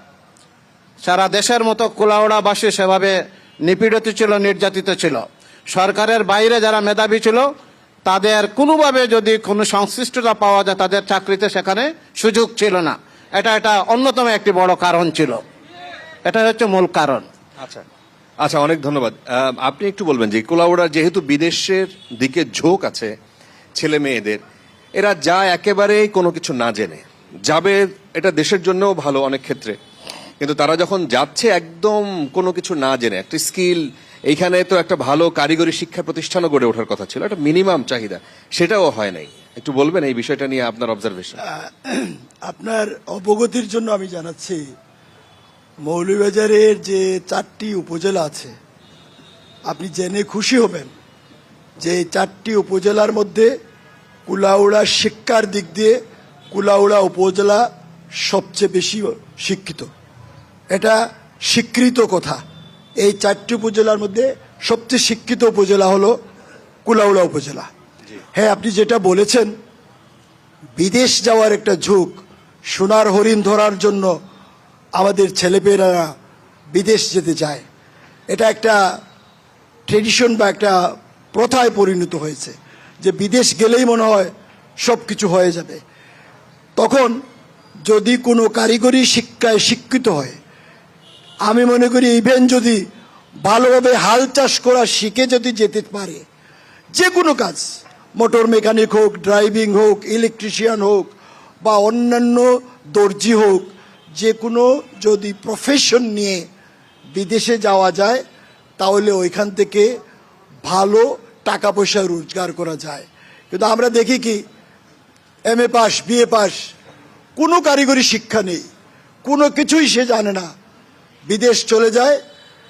সারা দেশের মতো কুলাউড়াবাসী সেভাবে নিপীড়িত ছিল, নির্যাতিত ছিল। সরকারের বাইরে যারা মেধাবী ছিল তাদের কোনোভাবে যদি কোনো সংশ্লিষ্টতা পাওয়া যায়, তাদের চাকরিতে সেখানে সুযোগ ছিল না। এটা অন্যতম একটি বড় কারণ ছিল, এটা হচ্ছে মূল কারণ। আচ্ছা, অনেক ধন্যবাদ। আপনি একটু বলবেন যে কোলাউড়ার যেহেতু বিদেশের দিকে ঝোঁক আছে ছেলে মেয়েদের, এরা যায় একেবারেই কোনো কিছু না জেনে যাবে, এটা দেশের জন্যও ভালো অনেক ক্ষেত্রে, কিন্তু তারা যখন যাচ্ছে একদম কোনো কিছু না জেনে, একটা স্কিল, এইখানে তো একটা ভালো কারিগরি শিক্ষা প্রতিষ্ঠানও গড়ে ওঠার কথা ছিল, একটা মিনিমাম চাহিদা, সেটাও হয় নাই। একটু বলবেন এই বিষয়টা নিয়ে আপনার অবজারভেশন? আপনার অবগতির জন্য আমি জানাচ্ছি, মৌলভীবাজারের যে 4টি উপজেলা আছে, আপনি জেনে খুশি হবেন যে এই 4টি উপজেলার মধ্যে কুলাউড়া শিক্ষার দিক দিয়ে কুলাউড়া উপজেলা সবচেয়ে বেশি শিক্ষিত। এটা স্বীকৃত কথা। এই 4টি উপজেলার মধ্যে সবচেয়ে শিক্ষিত উপজেলা হলো কুলাউড়া উপজেলা। হ্যাঁ, আপনি যেটা বলেছেন, বিদেশ যাওয়ার একটা ঝোঁক, সোনার হরিণ ধরার জন্য আমাদের ছেলেমেয়েরা বিদেশ যেতে চায়, এটা একটা ট্রেডিশন বা একটা প্রথায় পরিণত হয়েছে যে বিদেশ গেলেই মনে হয় সব কিছু হয়ে যাবে। তখন যদি কোনো কারিগরি শিক্ষায় শিক্ষিত হয়, আমি মনে করি ইভেন যদি ভালোভাবে হাল চাষ করা শিখে যদি যেতে পারে, যে কোনো কাজ, মোটর মেকানিক হোক, ড্রাইভিং হোক, ইলেকট্রিশিয়ান হোক বা অন্যান্য দর্জি হোক, যে কোনো যদি প্রফেশন নিয়ে বিদেশে যাওয়া যায়, তাহলে ওইখান থেকে ভালো টাকা পয়সা রোজগার করা যায়। কিন্তু আমরা দেখি কি, MA পাস, BA পাস, কোনো কারিগরি শিক্ষা নেই, কোনো কিছুই সে জানে না, বিদেশ চলে যায়।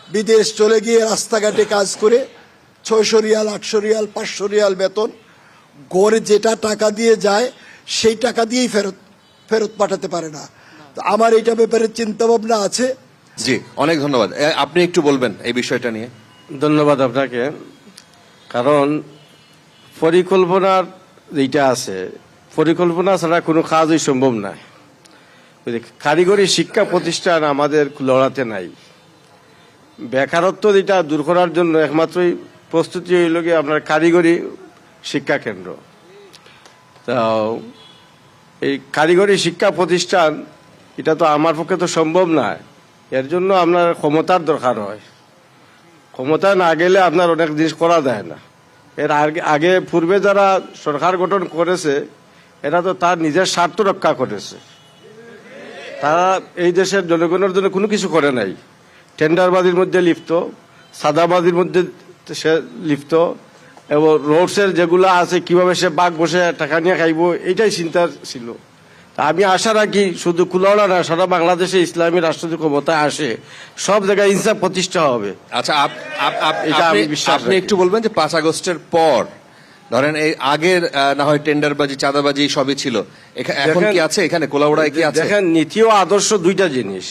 বিদেশ চলে গিয়ে রাস্তাঘাটে কাজ করে 600 রিয়াল, 800 রিয়াল, 500 রিয়াল বেতন, গড়ে যেটা টাকা দিয়ে যায় সেই টাকা দিয়েই ফেরত পাঠাতে পারে না। তো আমার এইটা ব্যাপারে চিন্তা ভাবনা আছে। জি, অনেক ধন্যবাদ। আপনি একটু বলবেন এই বিষয়টা নিয়ে? ধন্যবাদ আপনাকে। কারণ পরিকল্পনার যেটা আছে, পরিকল্পনা ছাড়া কোনো কাজই সম্ভব নয়। কারিগরি শিক্ষা প্রতিষ্ঠান আমাদের লড়াতে নাই। বেকারত্ব যেটা দূর করার জন্য একমাত্রই প্রস্তুতি হইল গিয়ে আপনার কারিগরি শিক্ষা কেন্দ্র। তো এই কারিগরি শিক্ষা প্রতিষ্ঠান এটা তো আমার পক্ষে তো সম্ভব নয়, এর জন্য আপনার ক্ষমতার দরকার হয়। ক্ষমতা না গেলে আপনার অনেক জিনিস করা যায় না। এর আগে পূর্বে যারা সরকার গঠন করেছে এরা তো তার নিজের স্বার্থ রক্ষা করেছে, তারা এই দেশের জনগণের জন্য কোনো কিছু করে নাই। টেন্ডারবাজির মধ্যে লিপ্ত, সাদাবাজির মধ্যে সে লিপ্ত, এবং রোডসের যেগুলো আছে কিভাবে সে বাঘ বসে টাকা নিয়ে খাইব, এইটাই চিন্তা ছিল। আমি আশা রাখি শুধু কুলাউড়া না, সারা বাংলাদেশে ইসলামী রাষ্ট্র যদি ক্ষমতায় আসে, সব জায়গায় ইনসাফ প্রতিষ্ঠা হবে। আচ্ছা এটা আমি বিশ্বাস আপনি রাখি। একটু বলবেন যে 5 আগস্টের পর ধরেন এই আগের না হয় টেন্ডারবাজি চাঁদাবাজি সবই ছিল, এখন কি আছে এখানে কোলাউড়ায় কি আছে? দেখেন, নীতি ও আদর্শ দুইটা জিনিস।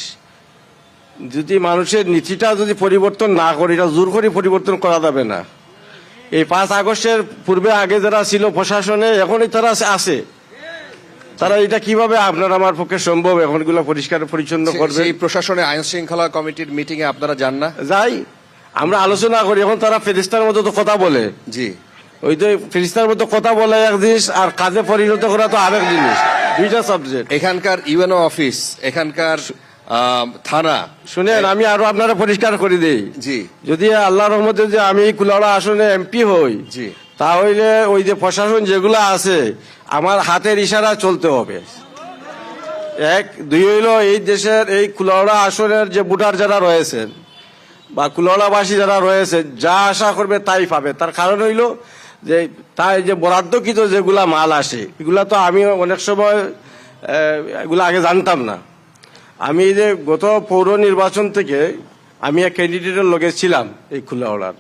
যদি মানুষের নীতিটা যদি পরিবর্তন না করে, এটা জোর করে পরিবর্তন করা যাবে না। এই 5 আগস্টের পূর্বে আগে যারা ছিল প্রশাসনে, এখনই তারা আছে, তারা এটা কিভাবে আপনার আমার পক্ষে সম্ভব এখন এগুলো পরিষ্কার পরিচ্ছন্ন করবে? সেই প্রশাসনে আইন শৃঙ্খলা কমিটির মিটিং এ আপনারা যান না? যাই, আমরা আলোচনা করি। এখন তারা ফেরিস্তার মতো তো কথা বলে, জি, ওই তো ফেরিস্তার মতো কথা বলে এক জিনিস, আর কাজে পরিণত করা তো আরেক জিনিস, দুইটা সাবজেক্ট। এখানকার ইউএনও অফিস, এখানকার থানা, শুনেন, আমি আরো আপনারা পরিষ্কার করে দেই। জি। যদি আল্লাহর রহমতে যে আমি কুলাউড়া আসনে এমপি হই, জি, তাহলে ওই যে প্রশাসন যেগুলো আছে আমার হাতের ইশারা চলতে হবে। এক, দুই হইলো এই দেশের এই কুলাউড়া আসনের যে ভোটার যারা রয়েছেন বা কুলাউড়াবাসী যারা রয়েছে, যা আশা করবে তাই পাবে। তার কারণ হইলো যে তাই যে বরাদ্দকৃত যেগুলা মাল আসে, এগুলা তো আমি অনেক সময় এগুলো আগে জানতাম না। আমি যে গত পৌর নির্বাচন থেকে আমি এক ক্যান্ডিডেটের লগে ছিলাম এই কুলাউড়ার,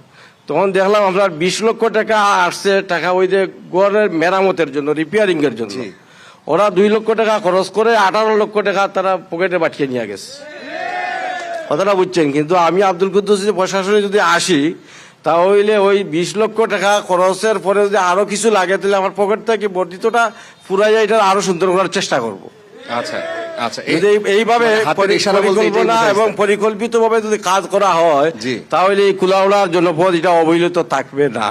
তখন দেখলাম আপনার 20 লক্ষ টাকা আসছে, টাকা ওই যে গড়ের মেরামতের জন্য, রিপেয়ারিং এর জন্য। ওরা 2 লক্ষ টাকা খরচ করে 18 লক্ষ টাকা তারা পকেটে পাঠিয়ে নিয়ে গেছে। কথাটা বুঝছেন? কিন্তু আমি আব্দুল কুদ্দুস প্রশাসনে যদি আসি, তাহলে ওই 20 লক্ষ টাকা খরচের পরে যদি আরো কিছু লাগে, তাহলে আমার পকেট থেকে বর্ধিতটা পুরাই এটা আরো সুন্দর করার চেষ্টা করব। আচ্ছা আচ্ছা, যদি এইভাবে হাতের ইশারা বলতে এটাই পরিকল্পনা বুঝাইছেন। এবং পরিকল্পিতভাবে যদি কাজ করা হয়, জি। তাহলে এই কুলাউড়ার জনপদ এটা অবহেলিত থাকবে না।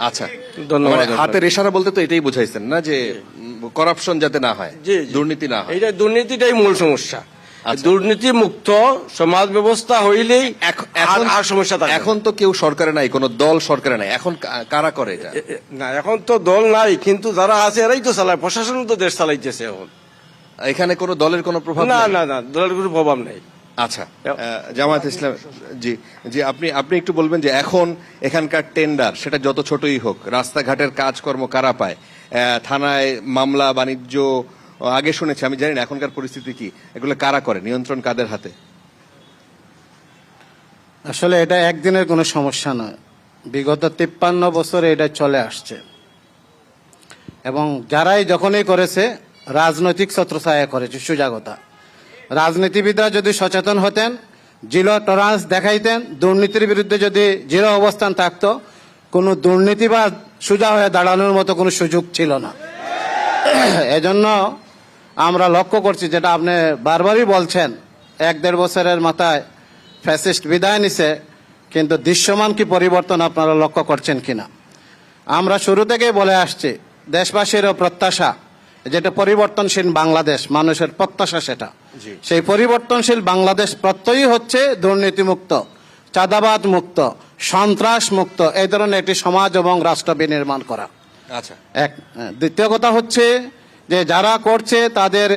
আচ্ছা, ধন্যবাদ। মানে হাতের ইশারা বলতে তো এটাই বুঝাইছেন না, যে করাপশন যাতে না হয়, জি, জি। দুর্নীতি না হয়। এইটা দুর্নীতিটাই মূল সমস্যা। আচ্ছা। দুর্নীতি মুক্ত সমাজ ব্যবস্থা হইলেই আর সমস্যা থাকে না। এখন তো কেউ সরকারে নাই, কোন দল সরকারে নাই, এখন কারা করে এটা? না, এখন তো দল নাই, কিন্তু যারা আছে এরাই তো চালায়, প্রশাসন তো দেশ চালাইতেছে এখন। এখানে কোনো দলের কোনো প্রভাব না নেই? না না, দলের কোনো প্রভাব নেই। আচ্ছা, জামায়াত ইসলাম, জি জি, আপনি একটু বলবেন যে এখন এখানকার টেন্ডার, সেটা যত ছোটই হোক, রাস্তাঘাটের কাজকর্ম কারা পায়? থানায় মামলা বাণিজ্য আগে শুনেছি, আমি জানি না এখনকার পরিস্থিতি কি, এগুলো কারা করে, নিয়ন্ত্রণ কাদের হাতে? আসলে এটা একদিনের কোনো সমস্যা নয়, বিগত 53 বছরে এটা চলে আসছে, এবং যারাই যখনই করেছে রাজনৈতিক ছত্রছায়া করেছে, সুজাগতা। রাজনীতিবিদরা যদি সচেতন হতেন, জিরো টলারেন্স দেখাইতেন, দুর্নীতির বিরুদ্ধে যদি জিরো অবস্থান থাকতো, কোনো দুর্নীতিবাদ সোজা হয়ে দাঁড়ানোর মতো কোনো সুযোগ ছিল না। এজন্য আমরা লক্ষ্য করছি, যেটা আপনি বারবারই বলছেন, 1-1.5 বছরের মাথায় ফ্যাসিস্ট বিদায় নিছে, কিন্তু দৃশ্যমান কি পরিবর্তন আপনারা লক্ষ্য করছেন কিনা? আমরা শুরু থেকেই বলে আসছি, দেশবাসীরও প্রত্যাশা যেটা পরিবর্তনশীল বাংলাদেশ, মানুষের প্রত্যাশা সেটা। সেই পরিবর্তনশীল বাংলাদেশ প্রত্যয়ই হচ্ছে দুর্নীতিমুক্ত, চাঁদাবাদ মুক্ত, সন্ত্রাস মুক্ত এই ধরনের একটি সমাজ এবং রাষ্ট্র বিনির্মাণ করা। আচ্ছা, দ্বিতীয় কথা হচ্ছে যে যারা করছে তাদের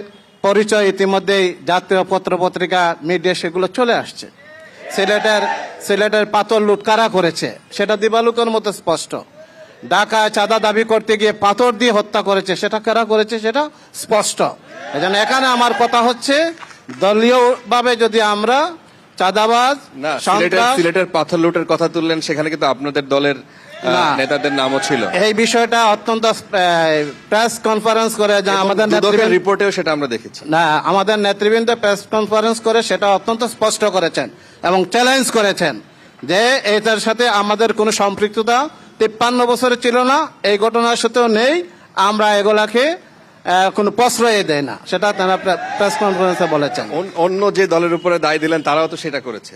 পরিচয় ইতিমধ্যেই জাতীয় পত্রপত্রিকা, মিডিয়া সেগুলো চলে আসছে। সিলেটের পাথর লুট কারা করেছে সেটা দিবালুকের মতো স্পষ্ট। ঢাকায় চাঁদা দাবি করতে গিয়ে পাথর দিয়ে হত্যা করেছে, সেটা কারা করেছে সেটা স্পষ্ট। এজন্য এখানে আমার কথা হচ্ছে, দলীয়ভাবে যদি আমরা চাঁদাবাজ, না, সন্ত্রাস, সিলেটের পাথর লুটের কথা তুললেন, সেখানে কিন্তু আপনাদের দলের না, নেতাদের নামও ছিল। এই বিষয়টা অত্যন্ত প্রেস কনফারেন্স করে যা আমাদের নেতৃবৃন্দ, রিপোর্টেও সেটা আমরা দেখেছি। না, আমাদের নেতৃবৃন্দ প্রেস কনফারেন্স করে সেটা অত্যন্ত স্পষ্ট করেছেন এবং চ্যালেঞ্জ করেছেন যে এটার সাথে আমাদের কোনো সম্পৃক্ততা 53 বছরে ছিল না, এই ঘটনার সাথেও নেই, আমরা এগুলাকে কোনো প্রশ্রয় দেয় না, সেটা তারা প্রেস কনফারেন্সে বলেছেন। অন্য যে দলের উপরে দায় দিলেন তারাও তো সেটা করেছে,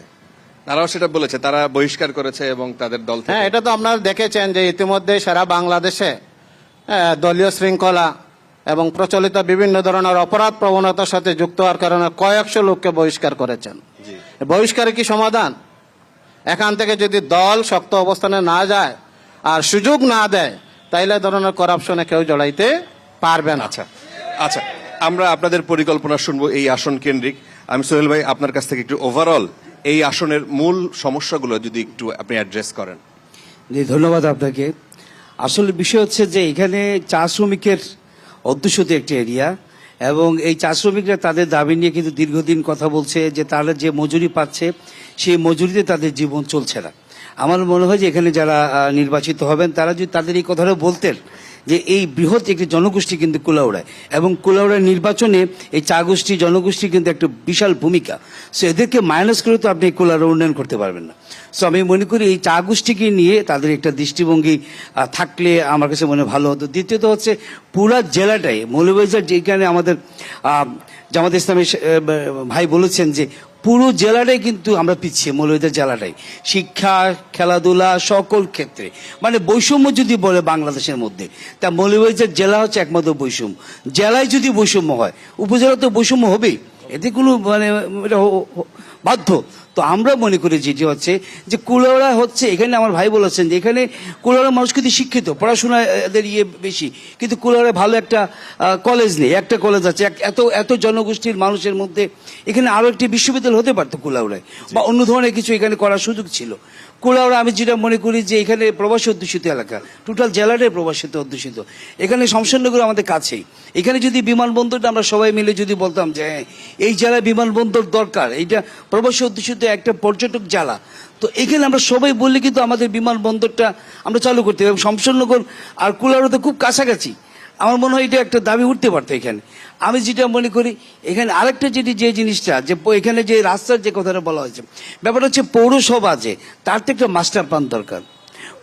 তারাও সেটা বলেছে, তারা বহিষ্কার করেছে এবং তাদের দল থেকে। হ্যাঁ, এটা তো আপনারা দেখেছেন যে ইতিমধ্যে সারা বাংলাদেশে দলীয় শৃঙ্খলা এবং প্রচলিত বিভিন্ন ধরনের অপরাধ প্রবণতার সাথে যুক্ত হওয়ার কারণে কয়েকশো লোককে বহিষ্কার করেছেন। বহিষ্কারে কি সমাধান? এখান থেকে যদি দল শক্ত অবস্থানে না যায় আর সুযোগ না দেয়, তাইলে ধরনের করাপশনে কেউ জড়াইতে পারবে না। আচ্ছা আচ্ছা, আমরা আপনাদের পরিকল্পনা শুনবো এই আসন কেন্দ্রিক। আমি সোহেল ভাই, আপনার কাছ থেকে একটু ওভারঅল এই আসনের মূল সমস্যাগুলো যদি একটু আপনি অ্যাড্রেস করেন। জি, ধন্যবাদ আপনাকে। আসলে বিষয় হচ্ছে যে এখানে চা শ্রমিকের অধ্যুষিত একটি এরিয়া, এবং এই চা শ্রমিকরা তাদের দাবি নিয়ে কিন্তু দীর্ঘদিন কথা বলছে যে তারা যে মজুরি পাচ্ছে সেই মজুরিতে তাদের জীবন চলছে না। আমার মনে হয় যে এখানে যারা নির্বাচিত হবেন তারা যদি তাদের এই কথাটা বলতেন যে এই বৃহৎ একটি জনগোষ্ঠী কিন্তু কুলাউড়ায়, এবং কুলাউড়ার নির্বাচনে এই চা গোষ্ঠী জনগোষ্ঠী কিন্তু একটা বিশাল ভূমিকা। সো এদেরকে মাইনাস করে তো আপনি কুলাউড়া উন্নয়ন করতে পারবেন না। সো আমি মনে করি এই চা গোষ্ঠীকে নিয়ে তাদের একটা দৃষ্টিভঙ্গি থাকলে আমার কাছে মনে হয় ভালো হতো। দ্বিতীয়ত হচ্ছে পুরা জেলাটাই মৌলভীবাজার, যেখানে আমাদের জামাত ইসলামী ভাই বলেছেন যে পুরো জেলাটাই কিন্তু আমরা পিছিয়ে, মৌলভীবাজার জেলাটাই শিক্ষা, খেলাধুলা সকল ক্ষেত্রে, মানে বৈষম্য যদি বলে বাংলাদেশের মধ্যে, তা মৌলভীবাজার জেলা হচ্ছে একমাত্র বৈষম্য। জেলায় যদি বৈষম্য হয়, উপজেলা তো বৈষম্য হবেই, এতে কোনো মানে এটা বাধ্য। তো আমরা মনে করি যেটি হচ্ছে যে কুলাউড়া হচ্ছে, এখানে আমার ভাই বলেছেন যে এখানে কুলাউড়া মানুষ কিন্তু শিক্ষিত, পড়াশোনা এদের বেশি, কিন্তু কুলাউড়ায় ভালো একটা কলেজ নেই। একটা কলেজ আছে, এত এত জনগোষ্ঠীর মানুষের মধ্যে এখানে আরো একটি বিশ্ববিদ্যালয় হতে পারতো কুলাউড়ায়, বা অন্য ধরনের কিছু এখানে করার সুযোগ ছিল। কুলাউড়া আমি যেটা মনে করি যে এখানে প্রবাসী অধ্যুষিত এলাকা, টোটাল জেলাটাই প্রবাসিত অধ্যুষিত। এখানে শমশেরনগর আমাদের কাছেই, এখানে যদি বিমানবন্দরটা আমরা সবাই মিলে যদি বলতাম যে হ্যাঁ এই জেলায় বিমানবন্দর দরকার, এইটা প্রবাসী অধ্যুষিত একটা পর্যটক জেলা, তো এখানে আমরা সবাই বললে কিন্তু আমাদের বিমানবন্দরটা আমরা চালু করতে হবে। এবং শমশেরনগর আর কুলাউড়া তো খুব কাছাকাছি, আমার মনে হয় এটা একটা দাবি উঠতে পারতো এখানে। আমি যেটা মনে করি এখানে আরেকটা যে জিনিসটা যে এখানে যে রাস্তার যে কথাটা বলা হয়েছে, ব্যাপারটা হচ্ছে পৌরসভা যে তার তো একটা মাস্টার প্ল্যান দরকার।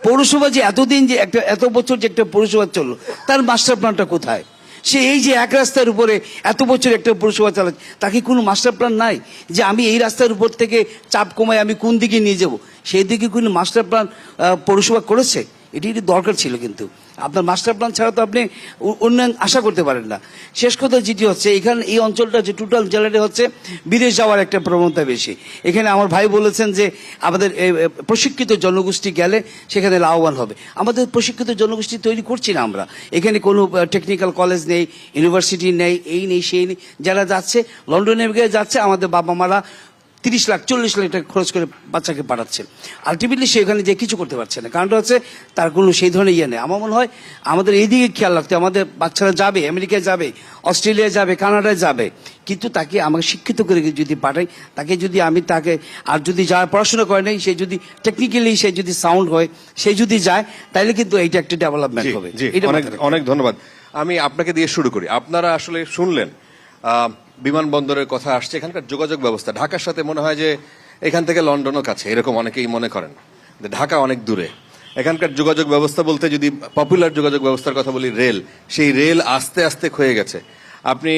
পৌরসভা যে এতদিন যে একটা এত বছর যে একটা পৌরসভা চললো, তার মাস্টার প্ল্যানটা কোথায়? সে এই যে এক রাস্তার উপরে এত বছর একটা পৌরসভা চালাচ্ছে, তাকে কোনো মাস্টার প্ল্যান নাই যে আমি এই রাস্তার উপর থেকে চাপ কমায় আমি কোন দিকে নিয়ে যাব, সেই দিকে কোনো মাস্টার প্ল্যান পৌরসভা করেছে? এটি দরকার ছিল, কিন্তু আপনার মাস্টার প্ল্যান ছাড়া তো আপনি উন্নয়ন আশা করতে পারেন না। শেষ কথা যেটি হচ্ছে এখানে এই অঞ্চলটা যে টোটাল জেলাটা হচ্ছে বিদেশ যাওয়ার একটা প্রবণতা বেশি। এখানে আমার ভাই বলেছেন যে আমাদের প্রশিক্ষিত জনগোষ্ঠী গেলে সেখানে লাভবান হবে। আমাদের প্রশিক্ষিত জনগোষ্ঠী তৈরি করছি না আমরা, এখানে কোনো টেকনিক্যাল কলেজ নেই, ইউনিভার্সিটি নেই, এই নেই সেই নেই। যারা যাচ্ছে লন্ডনে যাচ্ছে, আমাদের বাবা মারা 30 লাখ 40 লাখ টাকা খরচ করে বাচ্চাকে পাঠাচ্ছে, আলটিমেটলি সে ওখানে যে কিছু করতে পারছে না। কারণটা হচ্ছে তার কোনো সেই ধরনের ইয়ে নেই। আমার মনে হয় আমাদের এইদিকে খেয়াল রাখতে, আমাদের বাচ্চারা যাবে আমেরিকায় যাবে, অস্ট্রেলিয়ায় যাবে, কানাডায় যাবে, কিন্তু তাকে আমাকে শিক্ষিত করে যদি পাঠাই, তাকে যদি আমি তাকে আর যদি যারা পড়াশোনা করে নাই সে যদি টেকনিক্যালি সে যদি সাউন্ড হয়, সে যদি যায়, তাহলে কিন্তু এইটা একটা ডেভেলপমেন্ট হবে। এটা অনেক ধন্যবাদ। আমি আপনাকে দিয়ে শুরু করি। আপনারা আসলে শুনলেন বিমানবন্দরের কথা আসছে, এখানকার যোগাযোগ ব্যবস্থা ঢাকার সাথে মনে হয় যে এখান থেকে লন্ডনও কাছে, এরকম অনেকেই মনে করেন। ঢাকা অনেক দূরে। এখানকার যোগাযোগ ব্যবস্থা বলতে যদি পপুলার যোগাযোগ ব্যবস্থার কথা বলি, রেল, সেই রেল আস্তে আস্তে ক্ষয়ে গেছে। আপনি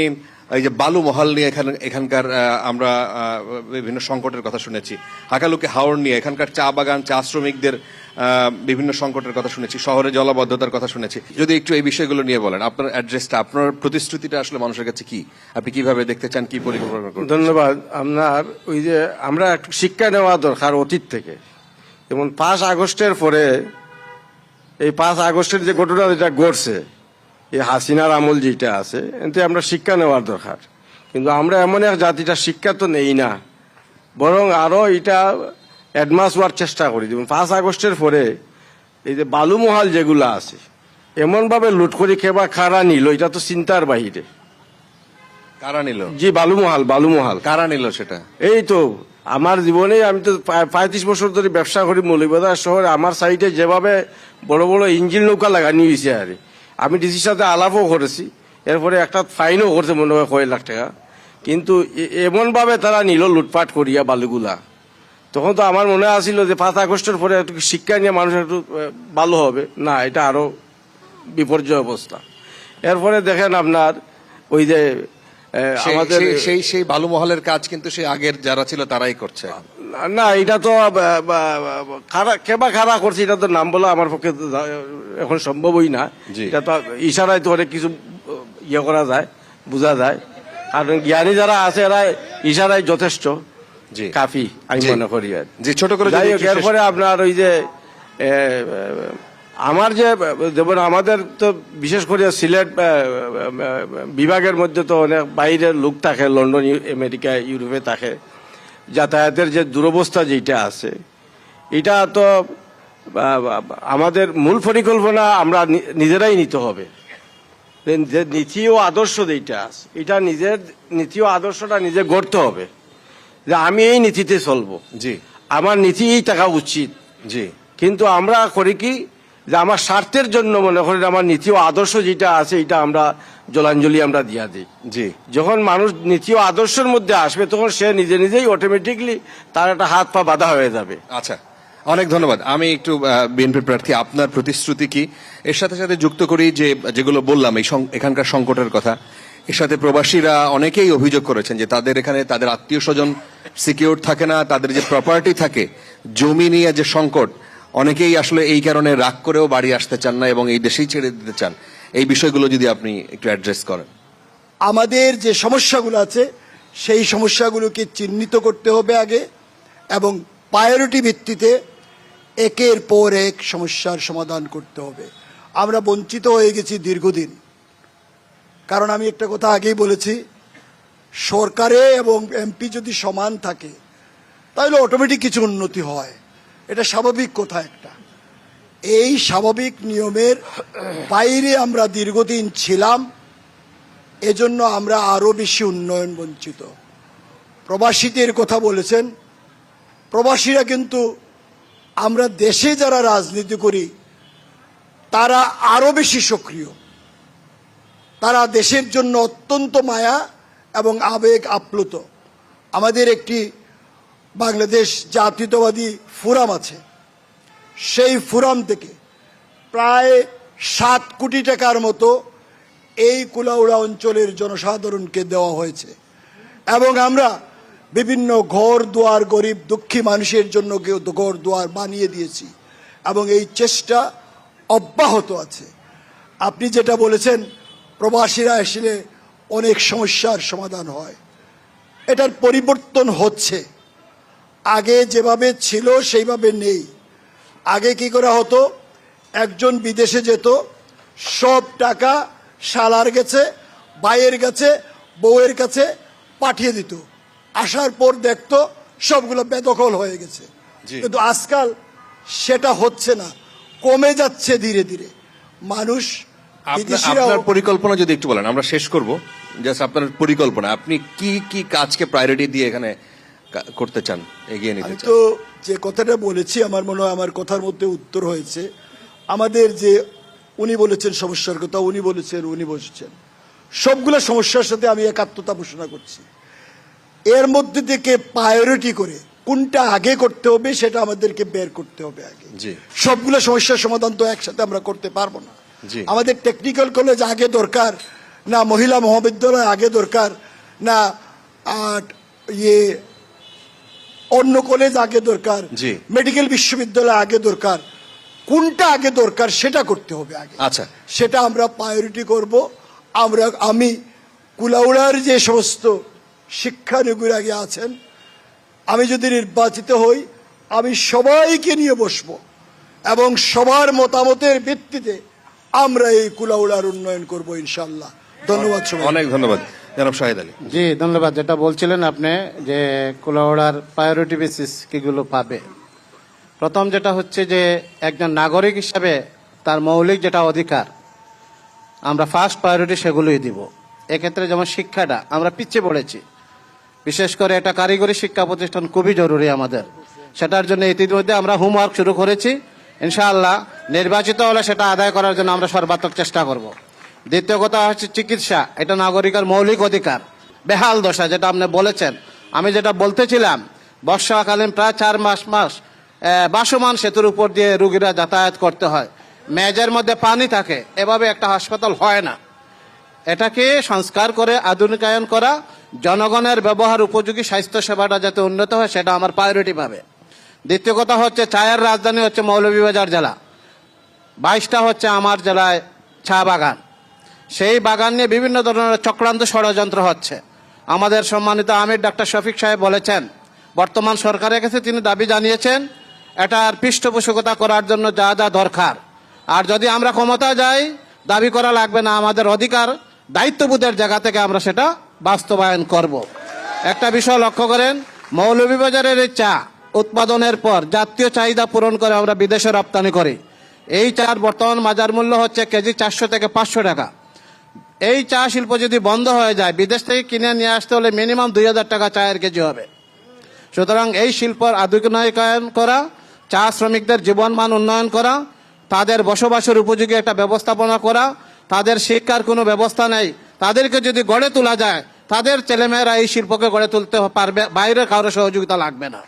এই যে বালু মহাল নিয়ে এখানকার আমরা বিভিন্ন সংকটের কথা শুনেছি, হাকালুকে হাওড় নিয়ে এখানকার চা বাগান, চা শ্রমিকদের বিভিন্ন সংকটের কথা শুনেছি, শহরে জলাবদ্ধতার কথা শুনেছি। যদি একটু এই বিষয়গুলো নিয়ে বলেন, আপনার অ্যাড্রেসটা, আপনার প্রতিশ্রুতিটা আসলে মানুষের কাছে কি, আপনি কিভাবে দেখতে চান, কি পরিকল্পনা করছেন? ধন্যবাদ। আপনার ওই যে আমরা একটু শিক্ষা নেওয়া দরকার অতীত থেকে। যেমন 5 আগস্টের পরে, এই 5 আগস্টের যে ঘটনা যেটা ঘটছে, এই হাসিনার আমল যেটা আছে, এতে আমরা শিক্ষা নেওয়ার দরকার। কিন্তু আমরা এমন এক জাতিটা শিক্ষা তো নেই না, বরং আরো এটা অ্যাডভান্স হওয়ার চেষ্টা করি। যেমন 5 আগস্টের পরে এই যে বালুমহাল যেগুলো আছে, এমনভাবে লুট করি খেবা খারা নিল, এটা তো চিন্তার বাহিরে। কারা নিল? জি, বালুমহাল কারা নিল সেটা? এই তো আমার জীবনে, আমি তো 35 বছর ধরে ব্যবসা করি মৌলভীবাজার শহরে। আমার সাইডে যেভাবে বড় বড় ইঞ্জিন নৌকা লাগানি হয়েছে, আরে আমি ডিসির সাথে আলাপও করেছি, এরপরে একটা ফাইনও করছে মনে হয় 1 লাখ টাকা। কিন্তু এমনভাবে তারা নিল লুটপাট করিয়া বালুগুলা, তখন তো আমার মনে আসছিল যে 5 আগস্টের পরে একটু শিক্ষা নিয়ে মানুষ একটু ভালো হবে। না, এটা আরো বিপর্যয় অবস্থা। এরপরে দেখেন আপনার ওই যে আমাদের সেই বালু মহলের কাজ কিন্তু সেই আগের যারা ছিল তারাই করছে। না, এটা তো কেবা খারা করছে, এটা তো নাম বলা আমার পক্ষে এখন সম্ভবই না। এটা তো ইশারায় তো অনেক কিছু ইয়ে করা যায়, বোঝা যায়। কারণ জ্ঞানী যারা আছে এরা ইশারায় যথেষ্ট কাফি আমি মনে করি। যে ছোট করে যাই হোক, এরপরে আপনার ওই যে আমার যে যেমন আমাদের তো বিশেষ করে সিলেট বিভাগের মধ্যে তো অনেক বাইরের লোক থাকে, লন্ডন, আমেরিকা, ইউরোপে থাকে। যাতায়াতের যে দুরবস্থা যেটা আছে, এটা তো আমাদের মূল পরিকল্পনা আমরা নিজেরাই নিতে হবে। যে নীতি ও আদর্শ যেটা আছে, এটা নিজের নীতি ও আদর্শটা নিজে গড়তে হবে, যে আমি এই নীতিতে চলবো, জি আমার নীতি এই থাকা উচিত। জি কিন্তু আমরা করি কি, যে আমার স্বার্থের জন্য মনে করি আমার নীতি ও আদর্শ যেটা আছে এটা আমরা জলাঞ্জলি আমরা দিয়া দিই। জি যখন মানুষ নীতি ও আদর্শের মধ্যে আসবে তখন সে নিজে নিজেই অটোমেটিকলি তার একটা হাত পা বাঁধা হয়ে যাবে। আচ্ছা, অনেক ধন্যবাদ। আমি একটু বিএনপির প্রার্থী, আপনার প্রতিশ্রুতি কি এর সাথে সাথে যুক্ত করি, যে যেগুলো বললাম এই এখানকার সংকটের কথা, এর সাথে প্রবাসীরা অনেকেই অভিযোগ করেছেন যে তাদের এখানে তাদের আত্মীয় স্বজন সিকিউর থাকে না, তাদের যে প্রপার্টি থাকে, জমি নিয়ে যে সংকট, অনেকেই আসলে এই কারণে রাগ করেও বাড়ি আসতে চান না এবং এই দেশেই ছেড়ে দিতে চান। এই বিষয়গুলো যদি আপনি একটু অ্যাড্রেস করেন। আমাদের যে সমস্যাগুলো আছে সেই সমস্যাগুলোকে চিহ্নিত করতে হবে আগে, এবং প্রায়োরিটি ভিত্তিতে একের পর এক সমস্যার সমাধান করতে হবে। আমরা বঞ্চিত হয়ে গেছি দীর্ঘদিন, কারণ আমি একটা কথা আগেই বলেছি, সরকারে এবং এমপি যদি সমান থাকে তাহলে অটোমেটিক কিছু উন্নতি হয়, এটা স্বাভাবিক কথা একটা। এই স্বাভাবিক নিয়মের বাইরে আমরা দীর্ঘদিন ছিলাম, এজন্য আমরা আরো বেশি উন্নয়ন বঞ্চিত। প্রবাসীদের কথা বলেছেন, প্রবাসীরা কিন্তু আমরা দেশে যারা রাজনীতি করি তারা আরো বেশি সক্রিয়, তারা দেশের জন্য অত্যন্ত মায়া এবং আবেগ আপ্লুত। আমাদের একটি বাংলাদেশ জাতীয়তাবাদী ফোরাম আছে, সেই ফোরাম থেকে প্রায় 7 কোটি টাকার মতো এই কুলাউড়া অঞ্চলের জনসাধারণকে দেওয়া হয়েছে, এবং আমরা বিভিন্ন ঘর দুয়ার, গরিব দুঃখী মানুষের জন্য ঘর দুয়ার বানিয়ে দিয়েছি, এবং এই চেষ্টা অব্যাহত আছে। আপনি যেটা বলেছেন প্রবাসীরা আসলে অনেক সমস্যার সমাধান হয়, এটার পরিবর্তন হচ্ছে, আগে যেভাবে ছিল সেইভাবে নেই। আগে কি করা হতো, একজন বিদেশে যেত, সব টাকা শালার কাছে, ভাইয়ের কাছে, বউয়ের কাছে পাঠিয়ে দিত, আসার পর দেখতো সবগুলো বেদখল হয়ে গেছে। কিন্তু আজকাল সেটা হচ্ছে না, কমে যাচ্ছে ধীরে ধীরে। মানুষ আপনার পরিকল্পনা যদি একটু বলেন, আমরা শেষ করব। জাস্ট আপনার পরিকল্পনা, আপনি কি কি কাজকে প্রায়োরিটি দিয়ে এখানে করতে চান, এগিয়ে নিতে আমি চান? তো যে কথাটা বলেছি আমার মনে হয় আমার কথার মধ্যে উত্তর হয়েছে। আমাদের যে উনি বলেছেন সমস্যার কথা, উনি বলেছেন, উনি বলছেন, সবগুলো সমস্যার সাথে আমি একাত্মতা ঘোষণা করছি। এর মধ্যে থেকে প্রায়োরিটি করে কোনটা আগে করতে হবে সেটা আমাদেরকে বের করতে হবে আগে। জি। সবগুলো সমস্যার সমাধান তো একসাথে আমরা করতে পারবো না। জি। আমাদের টেকনিক্যাল কলেজ আগে দরকার, না মহিলা মহাবিদ্যালয় আগে দরকার, না অন্য কলেজ আগে দরকার, জি। মেডিকেল বিশ্ববিদ্যালয় আগে দরকার, কোনটা আগে দরকার সেটা করতে হবে আগে। আচ্ছা। সেটা আমরা প্রায়োরিটি করব। আমি কুলাউড়ার যে সমস্ত শিক্ষানবিশ আগে আছেন, আমি যদি নির্বাচিত হই আমি সবাইকে নিয়ে বসবো এবং সবার মতামতের ভিত্তিতে আমরা এই কুলাউড়ার উন্নয়ন করব ইনশাআল্লাহ। ধন্যবাদ সবাই। অনেক ধন্যবাদ জনাব শাহিদ আলী। জি ধন্যবাদ। যেটা বলছিলেন আপনি যে কুলাউড়ার প্রায়োরিটি বেসিস কিগুলো পাবে, প্রথম যেটা হচ্ছে যে একজন নাগরিক হিসাবে তার মৌলিক যেটা অধিকার আমরা ফার্স্ট প্রায়োরিটি সেগুলোই দিব। এক্ষেত্রে যেমন শিক্ষাটা আমরা পিছিয়ে পড়েছি, বিশেষ করে এটা কারিগরি শিক্ষা প্রতিষ্ঠান খুবই জরুরি আমাদের, সেটার জন্য ইতিমধ্যে আমরা হোমওয়ার্ক শুরু করেছি। ইনশাআল্লাহ নির্বাচিত হলে সেটা আদায় করার জন্য আমরা সর্বাত্মক চেষ্টা করব। দ্বিতীয় কথা হচ্ছে চিকিৎসা, এটা নাগরিকের মৌলিক অধিকার, বেহাল দশা যেটা আপনি বলেছেন। আমি যেটা বলতেছিলাম, বর্ষাকালীন প্রায় 4 মাস বাসমান সেতুর উপর দিয়ে রুগীরা যাতায়াত করতে হয়, মেঝের মধ্যে পানি থাকে, এভাবে একটা হাসপাতাল হয় না। এটাকে সংস্কার করে আধুনিকায়ন করা, জনগণের ব্যবহার উপযোগী স্বাস্থ্য সেবাটা যাতে উন্নত হয় সেটা আমার প্রায়োরিটি পাবে। দ্বিতীয় কথা হচ্ছে চায়ের রাজধানী হচ্ছে মৌলভীবাজার জেলা, 22টা হচ্ছে আমার জেলায় চা বাগান, সেই বাগান নিয়ে বিভিন্ন ধরনের চক্রান্ত ষড়যন্ত্র হচ্ছে। আমাদের সম্মানিত আমির ডাক্তার শফিক সাহেব বলেছেন, বর্তমান সরকারের কাছে তিনি দাবি জানিয়েছেন এটার পৃষ্ঠপোষকতা করার জন্য যা যা দরকার, আর যদি আমরা ক্ষমতা যাই দাবি করা লাগবে না, আমাদের অধিকার দায়িত্ববোধের জায়গা থেকে আমরা সেটা বাস্তবায়ন করব। একটা বিষয় লক্ষ্য করেন, মৌলভীবাজারের এই চা উৎপাদনের পর জাতীয় চাহিদা পূরণ করে আমরা বিদেশে রপ্তানি করি। এই চার বর্তমান বাজার মূল্য হচ্ছে কেজি 400 থেকে 500 টাকা। এই চা শিল্প যদি বন্ধ হয়ে যায়, বিদেশ থেকে কিনে নিয়ে আসতে হলে মিনিমাম 2000 টাকা চায়ের কেজি হবে। সুতরাং এই শিল্পর আধুনিকায়ন করা, চা শ্রমিকদের জীবনমান উন্নয়ন করা, তাদের বসবাসের উপযোগী একটা ব্যবস্থাপনা করা, তাদের শিক্ষার কোনো ব্যবস্থা নেই, তাদেরকে যদি গড়ে তোলা যায়, তাদের ছেলেমেয়েরা এই শিল্পকে গড়ে তুলতে পারবে, বাইরে কারো সহযোগিতা লাগবে না।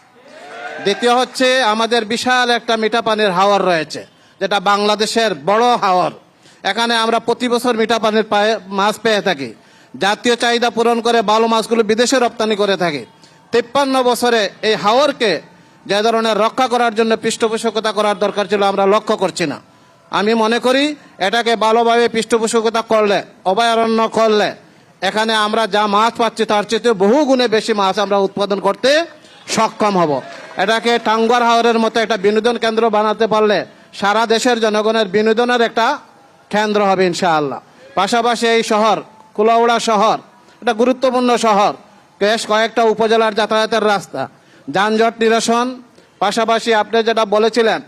দ্বিতীয় হচ্ছে, আমাদের বিশাল একটা মিঠা পানির হাওর রয়েছে, যেটা বাংলাদেশের বড় হাওর। এখানে আমরা প্রতি বছর মিঠা পানির মাছ পেয়ে থাকি। জাতীয় চাহিদা পূরণ করে ভালো মাছগুলো বিদেশে রপ্তানি করে থাকি। 53 বছরে এই হাওরকে যে ধরনের রক্ষা করার জন্য পৃষ্ঠপোষকতা করার দরকার ছিল, আমরা লক্ষ্য করছি না। আমি মনে করি এটাকে ভালোভাবে পৃষ্ঠপোষকতা করলে, অভয়ারণ্য করলে, এখানে আমরা যা মাছ পাচ্ছি তার চেয়ে বহু গুণে বেশি মাছ আমরা উৎপাদন করতে সক্ষম হব। এটাকে টাঙ্গুয়ার হাওরের মতো একটা বিনোদন কেন্দ্র বানাতে পারলে সারা দেশের জনগণের বিনোদনের একটা কেন্দ্র হবে ইনশাআল্লাহ। পাশাপাশি এই শহর, কুলাউড়া শহর, এটা গুরুত্বপূর্ণ শহর, বেশ কয়েকটা উপজেলার যাতায়াতের রাস্তা, যানজট নিরসন। পাশাপাশি আপনি যেটা বলেছিলেন,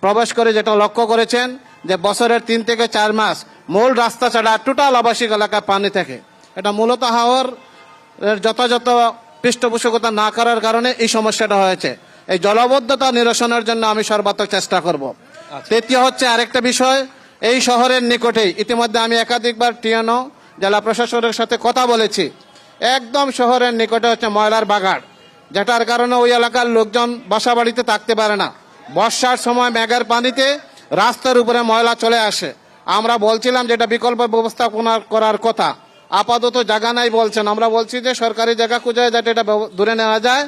প্রবেশ করে যেটা লক্ষ্য করেছেন যে বছরের 3 থেকে 4 মাস মূল রাস্তা ছাড়া টোটাল আবাসিক এলাকা পানি থাকে। এটা মূলত হাওর যথাযথ পৃষ্ঠপোষকতা না করার কারণে এই সমস্যাটা হয়েছে। এই জলাবদ্ধতা নিরসনের জন্য আমি সর্বাত্মক চেষ্টা করব। তৃতীয় হচ্ছে আরেকটা বিষয়, এই শহরের নিকটেই ইতিমধ্যে আমি একাধিকবার টিএনও জেলা প্রশাসনের সাথে কথা বলেছি, একদম শহরের নিকটে হচ্ছে ময়লার বাগাড়, যেটার কারণে ওই এলাকার লোকজন বাসা বাড়িতে থাকতে পারে না। বর্ষার সময় মেঘের পানিতে রাস্তার উপরে ময়লা চলে আসে। আমরা বলছিলাম যে এটা বিকল্প ব্যবস্থাপনা করার কথা, আপাতত জায়গা নাই বলছেন। আমরা বলছি যে সরকারি জায়গা খুঁজে যাতে এটা দূরে নেওয়া যায়,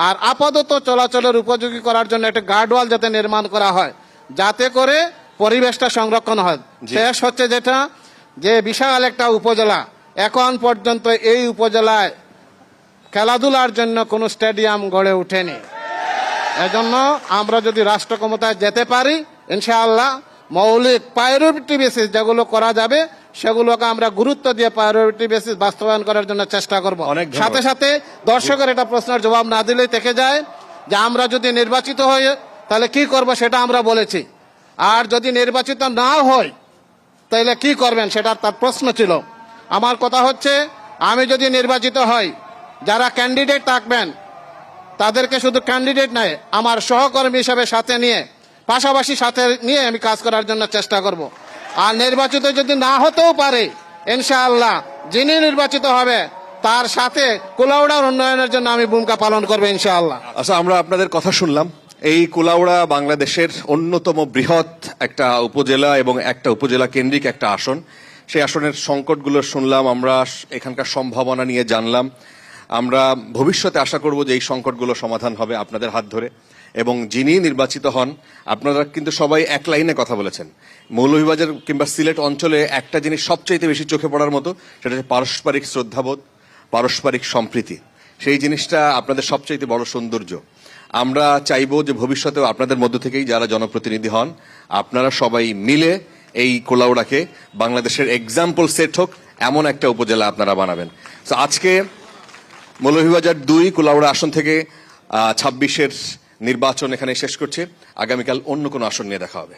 আর আপাতত চলাচলের উপযোগী করার জন্য একটা গার্ডওয়াল যাতে নির্মাণ করা হয়, যাতে করে পরিবেশটা সংরক্ষণ হয়। শেষ হচ্ছে যেটা, যে বিশাল একটা উপজেলা, এখন পর্যন্ত এই উপজেলায় খেলাধুলার জন্য কোনো স্টেডিয়াম গড়ে ওঠেনি। এজন্য আমরা যদি রাষ্ট্র ক্ষমতায় যেতে পারি, ইনশাআল্লাহ মৌলিক প্রায়োরিটি বেসিস যেগুলো করা যাবে সেগুলোকে আমরা গুরুত্ব দিয়ে প্রায়োরিটি বেসিস বাস্তবায়ন করার জন্য চেষ্টা করব। অনেক ধন্যবাদ। সাথে সাথে দর্শকের এটা প্রশ্নের জবাব না দিলেই থেকে যায় যে আমরা যদি নির্বাচিত হই তাহলে কি করব, সেটা আমরা বলেছি। আর যদি নির্বাচিত না হয় তাহলে কি করবেন, সেটা তার প্রশ্ন ছিল। আমার কথা হচ্ছে, আমি যদি নির্বাচিত হই, যারা ক্যান্ডিডেট থাকবেন তাদেরকে শুধু ক্যান্ডিডেট নয়, আমার সহকর্মী হিসেবে সাথে নিয়ে, পাশাপাশি সাথে নিয়ে আমি কাজ করার জন্য চেষ্টা করব। আর নির্বাচিত যদি না হতেও পারে, ইনশাআল্লাহ যিনি নির্বাচিত হবে তার সাথে কুলাউড়ার উন্নয়নের জন্য আমি ভূমিকা পালন করবো ইনশাআল্লাহ। আচ্ছা, আমরা আপনাদের কথা শুনলাম। এই কুলাউড়া বাংলাদেশের অন্যতম বৃহৎ একটা উপজেলা এবং একটা উপজেলা কেন্দ্রিক একটা আসন। সেই আসনের সংকটগুলো শুনলাম, আমরা এখানকার সম্ভাবনা নিয়ে জানলাম। আমরা ভবিষ্যতে আশা করব যে এই সংকটগুলো সমাধান হবে আপনাদের হাত ধরে, এবং যিনি নির্বাচিত হন, আপনারা কিন্তু সবাই এক লাইনে কথা বলেছেন। মৌলভীবাজার কিংবা সিলেট অঞ্চলে একটা জিনিস সবচাইতে বেশি চোখে পড়ার মতো, সেটা হচ্ছে পারস্পরিক শ্রদ্ধাবোধ, পারস্পরিক সম্প্রীতি। সেই জিনিসটা আপনাদের সবচাইতে বড় সৌন্দর্য। আমরা চাইবো যে ভবিষ্যতেও আপনাদের মধ্য থেকেই যারা জনপ্রতিনিধি হন, আপনারা সবাই মিলে এই কুলাউড়াকে বাংলাদেশের এক্সাম্পল সেট হোক এমন একটা উপজেলা আপনারা বানাবেন। তো আজকে মৌলভীবাজার 2 কুলাউড়া আসন থেকে 26-এর নির্বাচন এখানে শেষ করছে। আগামীকাল অন্য কোনো আসন নিয়ে দেখা হবে।